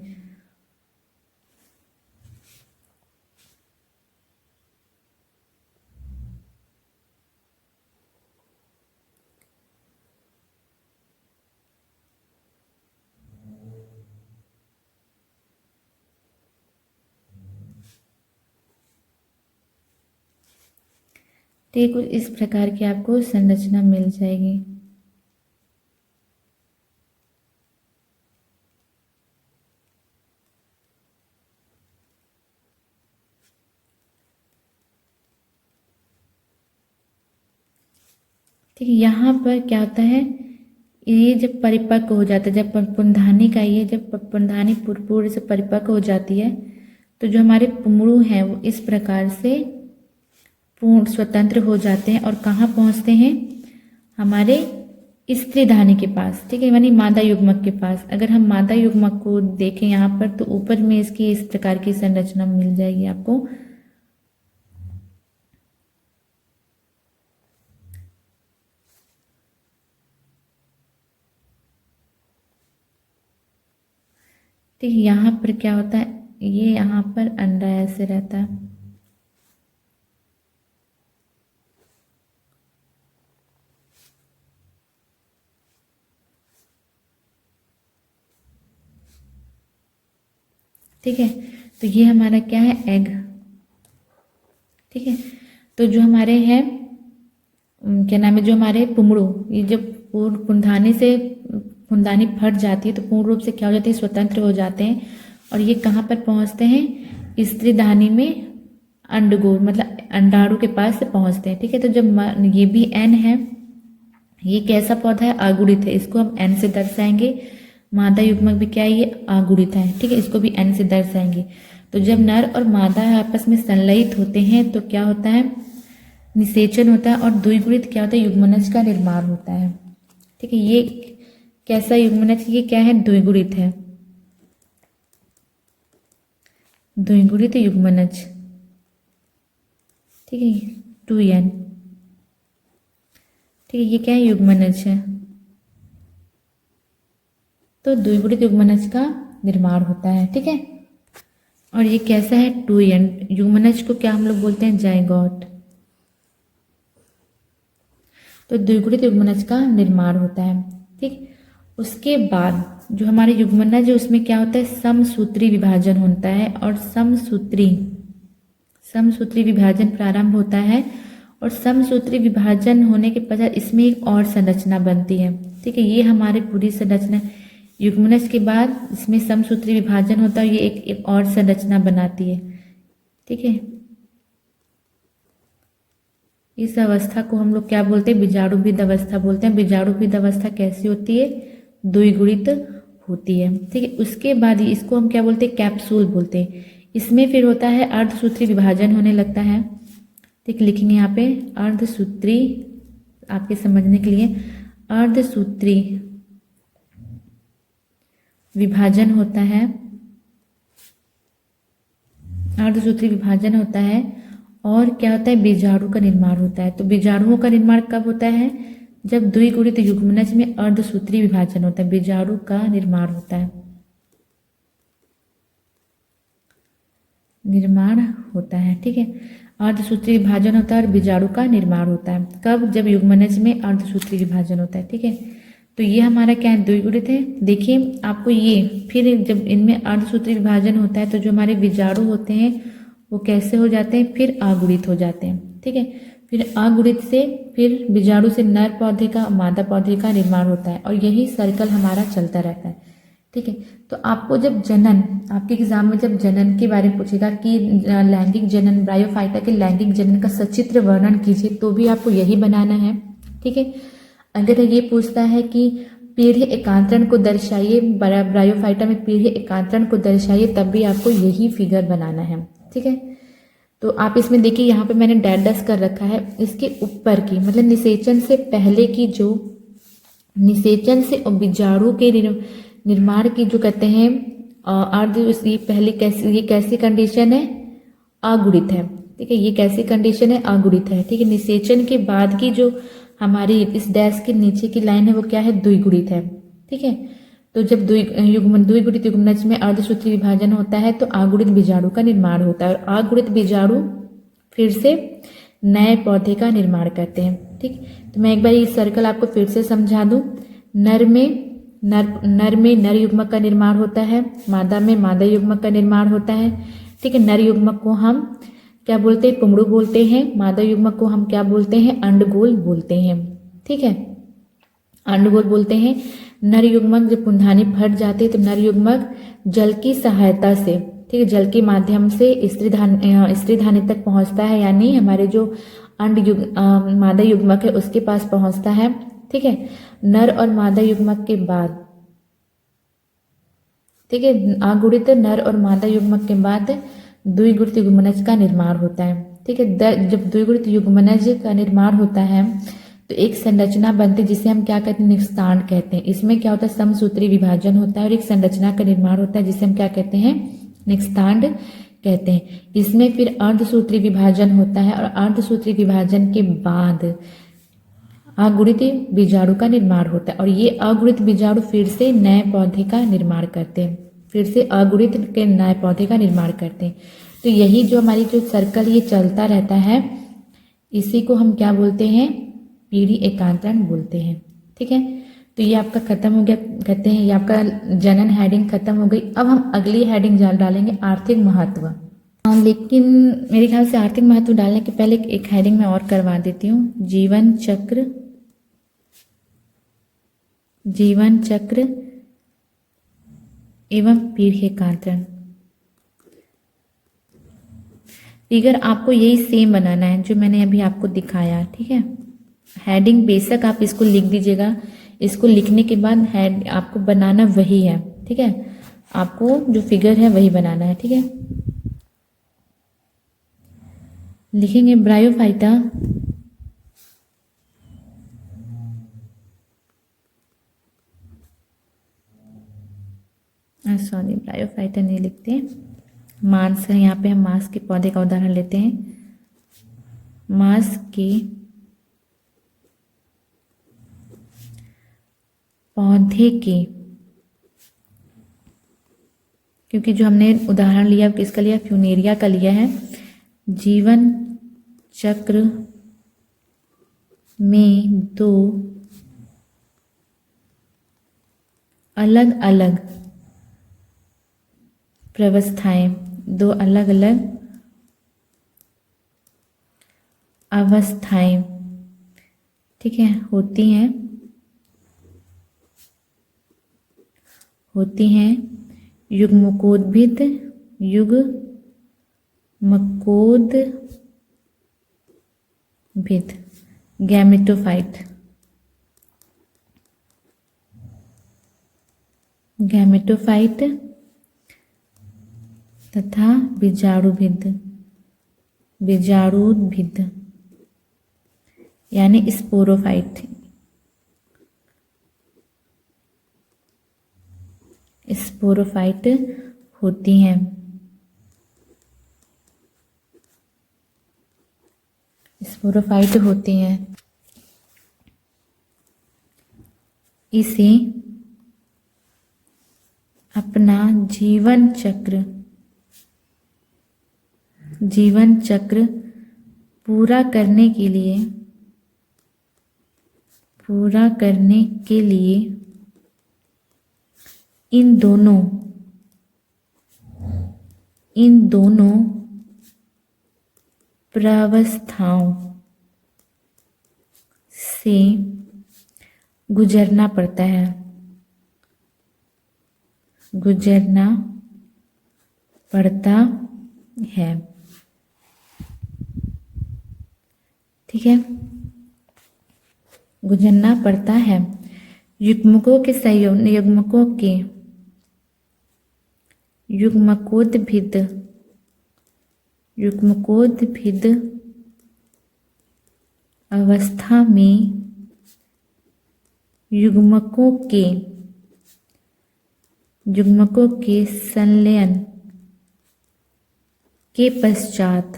[SPEAKER 1] ठीक, कुछ इस प्रकार की आपको संरचना मिल जाएगी। ठीक है, यहाँ पर क्या होता है, ये जब परिपक्व हो जाता है, जब पुनधानी का ये जब पुनधानी पूर्ण से परिपक्व हो जाती है, तो जो हमारे पुमड़ू हैं वो इस प्रकार से पूर्ण स्वतंत्र हो जाते हैं और कहाँ पहुँचते हैं, हमारे स्त्री धानी के पास। ठीक है, यानी मादा युग्मक के पास। अगर हम मादा युग्मक को देखें यहाँ पर, तो ऊपर में इसकी इस प्रकार की संरचना मिल जाएगी आपको। ठीक, यहाँ पर क्या होता है, ये यहाँ पर अंडा ऐसे रहता है। ठीक है, तो ये हमारा क्या है, एग। ठीक है, तो जो हमारे हैं क्या नाम है, जो हमारे पुमड़ू, ये जब पूर्ण पुनधानी से पुनधानी फट जाती है तो पूर्ण रूप से क्या हो जाती है, स्वतंत्र हो जाते हैं और ये कहाँ पर पहुँचते हैं, स्त्री धानी में अंडगोल, मतलब अंडाणु के पास से पहुँचते हैं। ठीक है, तो जब ये भी एन है, ये कैसा पौधा है, अगुणित है, इसको हम एन से दर्शाएंगे। मादा युग्मक भी क्या है, ये अगुणित है। ठीक है, इसको भी एन से दर्शाएंगे। तो जब नर और मादा आपस में संलयित होते हैं तो क्या होता है, निषेचन होता है और द्विगुणित क्या होता है, युग्मनज का निर्माण होता है। ठीक है, ये कैसा युग्मनज, ये क्या है, द्विगुणित है, द्विगुणित युग्मनज। ठीक है, 2n। ठीक है, ये क्या है, युग्मनज है, तो द्विगुणित युग्मनज का निर्माण होता है। ठीक है, और ये कैसा है, 2n। युग्मनज को क्या हम लोग बोलते हैं, जाइगोट। तो द्विगुणित युग्मनज का निर्माण होता है। ठीक, उसके बाद जो हमारे युग्मनज है उसमें क्या होता है, समसूत्री विभाजन होता है और समसूत्री विभाजन प्रारंभ होता है और समसूत्री विभाजन होने के पश्चात इसमें एक और संरचना बनती है। ठीक है, ये हमारे पूरी संरचना, युग्मनज के बाद इसमें समसूत्री विभाजन होता है, ये एक और संरचना बनाती है। ठीक है, इस अवस्था को हम लोग क्या बोलते हैं, बीजाणुविद अवस्था बोलते हैं। बीजाणुविद अवस्था कैसी होती है, द्विगुणित होती है। ठीक है, उसके बाद ही इसको हम क्या बोलते हैं, कैप्सूल बोलते हैं। इसमें फिर होता है अर्धसूत्री विभाजन होने लगता है। ठीक, लिखेंगे यहाँ पे अर्धसूत्री, आपके समझने के लिए अर्धसूत्री विभाजन होता है, अर्धसूत्री विभाजन होता है। और क्या होता है, बीजाणु का निर्माण होता है। तो बीजाणुओं का निर्माण कब होता है, जब द्विगुणित युग्मनज में अर्धसूत्री विभाजन होता है, बीजाणु का निर्माण होता है, निर्माण होता है। ठीक है, अर्धसूत्री विभाजन होता है और बीजाणु का निर्माण होता है कब, जब युग्मनज में अर्धसूत्री विभाजन होता है। ठीक है, तो ये हमारा क्या है, द्विगुणित है। देखिए आपको ये फिर जब इनमें अर्धसूत्री विभाजन होता है तो जो हमारे बीजाणु होते हैं वो कैसे हो जाते हैं, फिर अगुणित हो जाते हैं। ठीक है, फिर अगुणित से फिर बीजाणु से नर पौधे का मादा पौधे का निर्माण होता है और यही सर्कल हमारा चलता रहता है। ठीक है, तो आपको जब जनन, आपके एग्जाम में जब जनन के बारे में पूछेगा कि लैंगिक जनन, ब्रायोफाइटा के लैंगिक जनन का सचित्र वर्णन कीजिए, तो भी आपको यही बनाना है। ठीक है, अगर ये पूछता है कि पीढ़ी एकांतरण को दर्शाइए, ब्रायोफाइटा में पीढ़ी एकांतरण को दर्शाइए, तब भी आपको यही फिगर बनाना है। ठीक है, तो आप इसमें देखिए यहाँ पे मैंने डैश कर रखा है, इसके ऊपर की मतलब निषेचन से पहले की, जो निषेचन से बीजाणु के निर्माण की जो कहते हैं अर्ध, ये पहले कैसी, ये कैसी कंडीशन है, अगुणित है। ठीक है, ये कैसी कंडीशन है, अगुणित है। ठीक है, निषेचन के बाद की जो हमारी इस डैश के नीचे की लाइन है वो क्या है, द्विगुणित है। ठीक है, तो जब द्विगुणित युग्मनज में अर्धसूत्री विभाजन होता है तो अगुणित बीजाणु का निर्माण होता है और अगुणित बीजाणु फिर से नए पौधे का निर्माण करते हैं। ठीक, तो मैं एक बार ये सर्कल आपको फिर से समझा दूं। नर में नर युग्मक का निर्माण होता है, मादा में मादा युग्मक का निर्माण होता है। ठीक है, नर युग्मक को हम क्या बोलते हैं, पुंगड़ू बोलते हैं। मादा युग्मक को हम क्या बोलते हैं, अंडगोल बोलते हैं। ठीक है, अंडगोल बोलते हैं। नर युग्मक जब पुंधानी फट जाती है तो नर युग्मक जल की सहायता से, ठीक है, जल के माध्यम से स्त्रीधानी तक पहुंचता है, यानी हमारे जो मादा युग्मक है उसके पास पहुंचता है। ठीक है, नर और मादा युग्मक के बाद, ठीक है, अगुणित नर और मादा युग्मक के बाद द्विगुणित युग्मनज का निर्माण होता है। ठीक है, जब द्विगुणित युग्मनज का निर्माण होता है तो एक संरचना बनती है जिसे हम क्या कहते हैं, निस्तांड कहते हैं। इसमें क्या होता है, समसूत्री विभाजन होता है और एक संरचना का निर्माण होता है जिसे हम क्या कहते हैं, निस्तांड कहते हैं। इसमें फिर अर्धसूत्री विभाजन होता है और अर्धसूत्री विभाजन के बाद अगुणित बीजाणु का निर्माण होता है और ये अगुणित बीजाणु फिर से नए पौधे का निर्माण करते हैं, फिर से अगुणित के नए पौधे का निर्माण करते हैं। तो यही जो हमारी जो सर्कल ये चलता रहता है, इसी को हम क्या बोलते हैं, पीढ़ी एकांतरण बोलते हैं। ठीक है, तो ये आपका खत्म हो गया, कहते हैं ये आपका जनन हेडिंग खत्म हो गई। अब हम अगली हेडिंग डालेंगे आर्थिक महत्व। लेकिन मेरे ख्याल से आर्थिक महत्व डालने के पहले एक हेडिंग मैं और करवा देती हूँ, जीवन चक्र एवं पीढ़ी एकांतरण। फिगर आपको यही सेम बनाना है जो मैंने अभी आपको दिखाया। ठीक है, हेडिंग बेशक आप इसको लिख दीजिएगा, इसको लिखने के बाद हेड आपको बनाना वही है। ठीक है, आपको जो फिगर है वही बनाना है। ठीक है, लिखेंगे ब्रायोफाइटा सॉरी ब्रायोफाइटा नहीं लिखते, मांस है, यहाँ पे हम मांस के पौधे का उदाहरण लेते हैं। मांस के पौधे के, क्योंकि जो हमने उदाहरण लिया किसका लिया, फ्यूनेरिया का लिया है। जीवन चक्र में दो अलग अलग प्रवस्थाएं, दो अलग अलग अवस्थाएं, ठीक है, होती हैं युग्मकोद्भिद, गैमेटोफाइट। गैमेटोफाइट तथा बीजाणुभिद यानी स्पोरोफाइट। स्पोरोफाइट होती हैं। स्पोरोफाइट होती हैं। इसे अपना जीवन चक्र पूरा करने के लिए इन दोनों प्रावस्थाओं से गुजरना पड़ता है। ठीक है, गुजरना पड़ता है। युग्मकोद्भिद अवस्था में युग्मकों के संलयन के पश्चात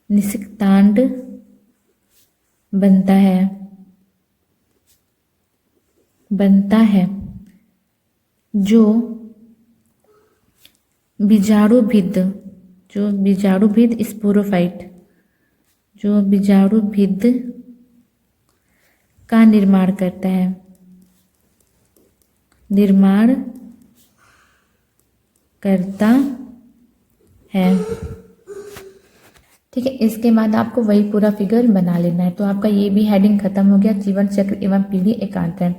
[SPEAKER 1] निषिक्तांड बनता है जो बीजाणुभिद स्पोरोफाइट का निर्माण करता है। ठीक है, इसके बाद आपको वही पूरा फिगर बना लेना है। तो आपका ये भी हेडिंग खत्म हो गया, जीवन चक्र एवं पीढ़ी एकांतरण।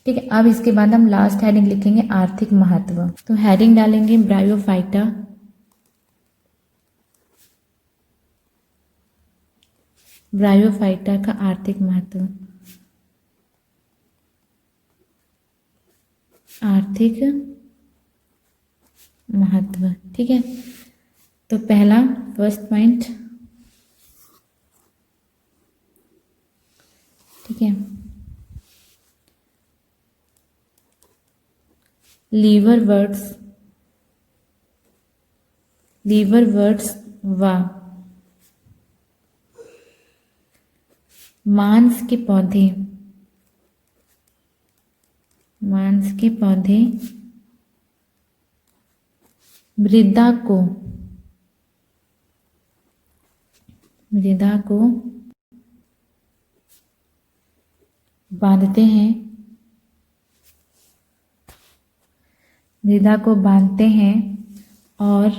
[SPEAKER 1] ठीक है, अब इसके बाद हम लास्ट हेडिंग लिखेंगे आर्थिक महत्व। तो हेडिंग डालेंगे ब्रायोफाइटा। ब्रायोफाइटा का आर्थिक महत्व। ठीक है, तो पहला फर्स्ट पॉइंट, ठीक है, लीवर वर्ड्स व मांस के पौधे मृदा को बांधते हैं और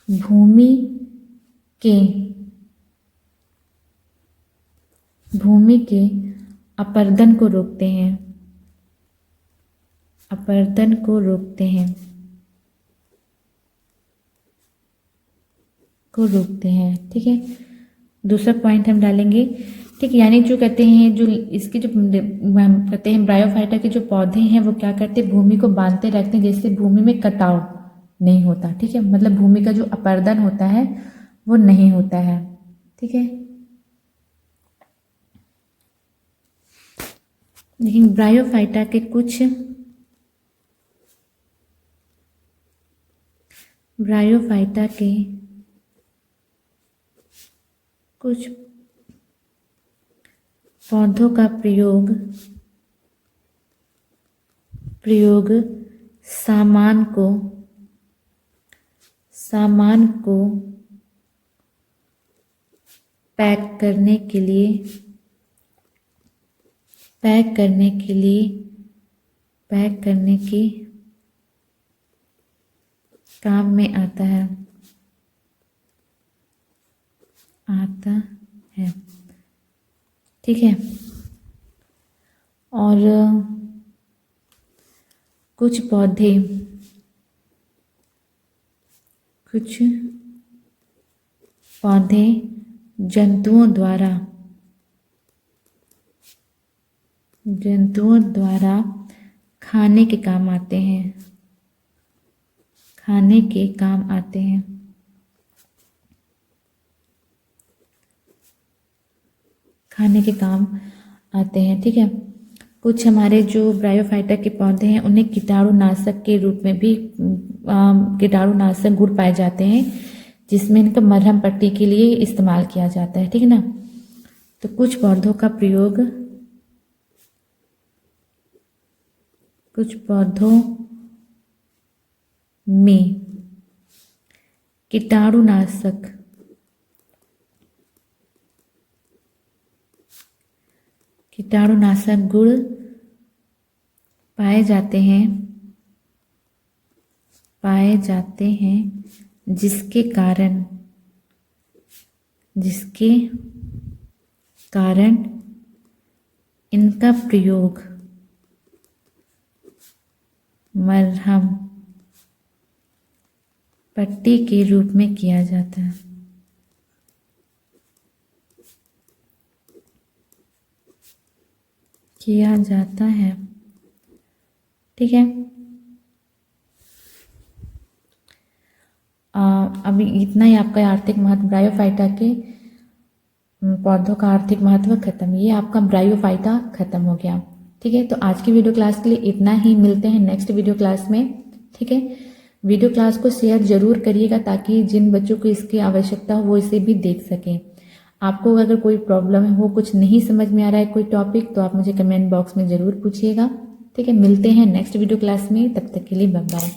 [SPEAKER 1] भूमि के अपरदन को रोकते हैं। ठीक है, दूसरा पॉइंट हम डालेंगे। ठीक, यानी जो कहते हैं, जो इसके जो कहते हैं ब्रायोफाइटा के जो पौधे हैं वो क्या करते हैं, भूमि को बांधते रखते हैं, जिससे भूमि में कटाव नहीं होता। ठीक है, मतलब भूमि का जो अपरदन होता है वो नहीं होता है। ठीक है, लेकिन ब्रायोफाइटा के कुछ पौधों का प्रयोग सामान को पैक करने के काम में आता है। ठीक है, और कुछ पौधे जंतुओं द्वारा खाने के काम आते हैं, खाने के काम आते हैं। खाने के काम आते हैं, ठीक है। कुछ हमारे जो ब्रायोफाइटा के पौधे हैं उन्हें कीटाणुनाशक के रूप में भी कीटाणुनाशक गुण पाए जाते हैं, जिसमें इनका मरहम पट्टी के लिए इस्तेमाल किया जाता है, ठीक है ना। तो कुछ पौधों में कीटाणुनाशक गुण पाए जाते हैं, जिसके कारण इनका प्रयोग मरहम पट्टी के रूप में किया जाता है। ठीक है। अभी इतना ही आपका आर्थिक महत्व ब्रायोफाइटा के पौधों का आर्थिक महत्व खत्म। ये आपका ब्रायोफाइटा खत्म हो गया, ठीक है। तो आज की वीडियो क्लास के लिए इतना ही, मिलते हैं नेक्स्ट वीडियो क्लास में, ठीक है। वीडियो क्लास को शेयर जरूर करिएगा ताकि जिन बच्चों को इसकी आवश्यकता हो वो इसे भी देख सकें। आपको अगर कोई प्रॉब्लम है, वो कुछ नहीं समझ में आ रहा है कोई टॉपिक, तो आप मुझे कमेंट बॉक्स में ज़रूर पूछिएगा, ठीक है। मिलते हैं नेक्स्ट वीडियो क्लास में, तब तक के लिए बाय बाय।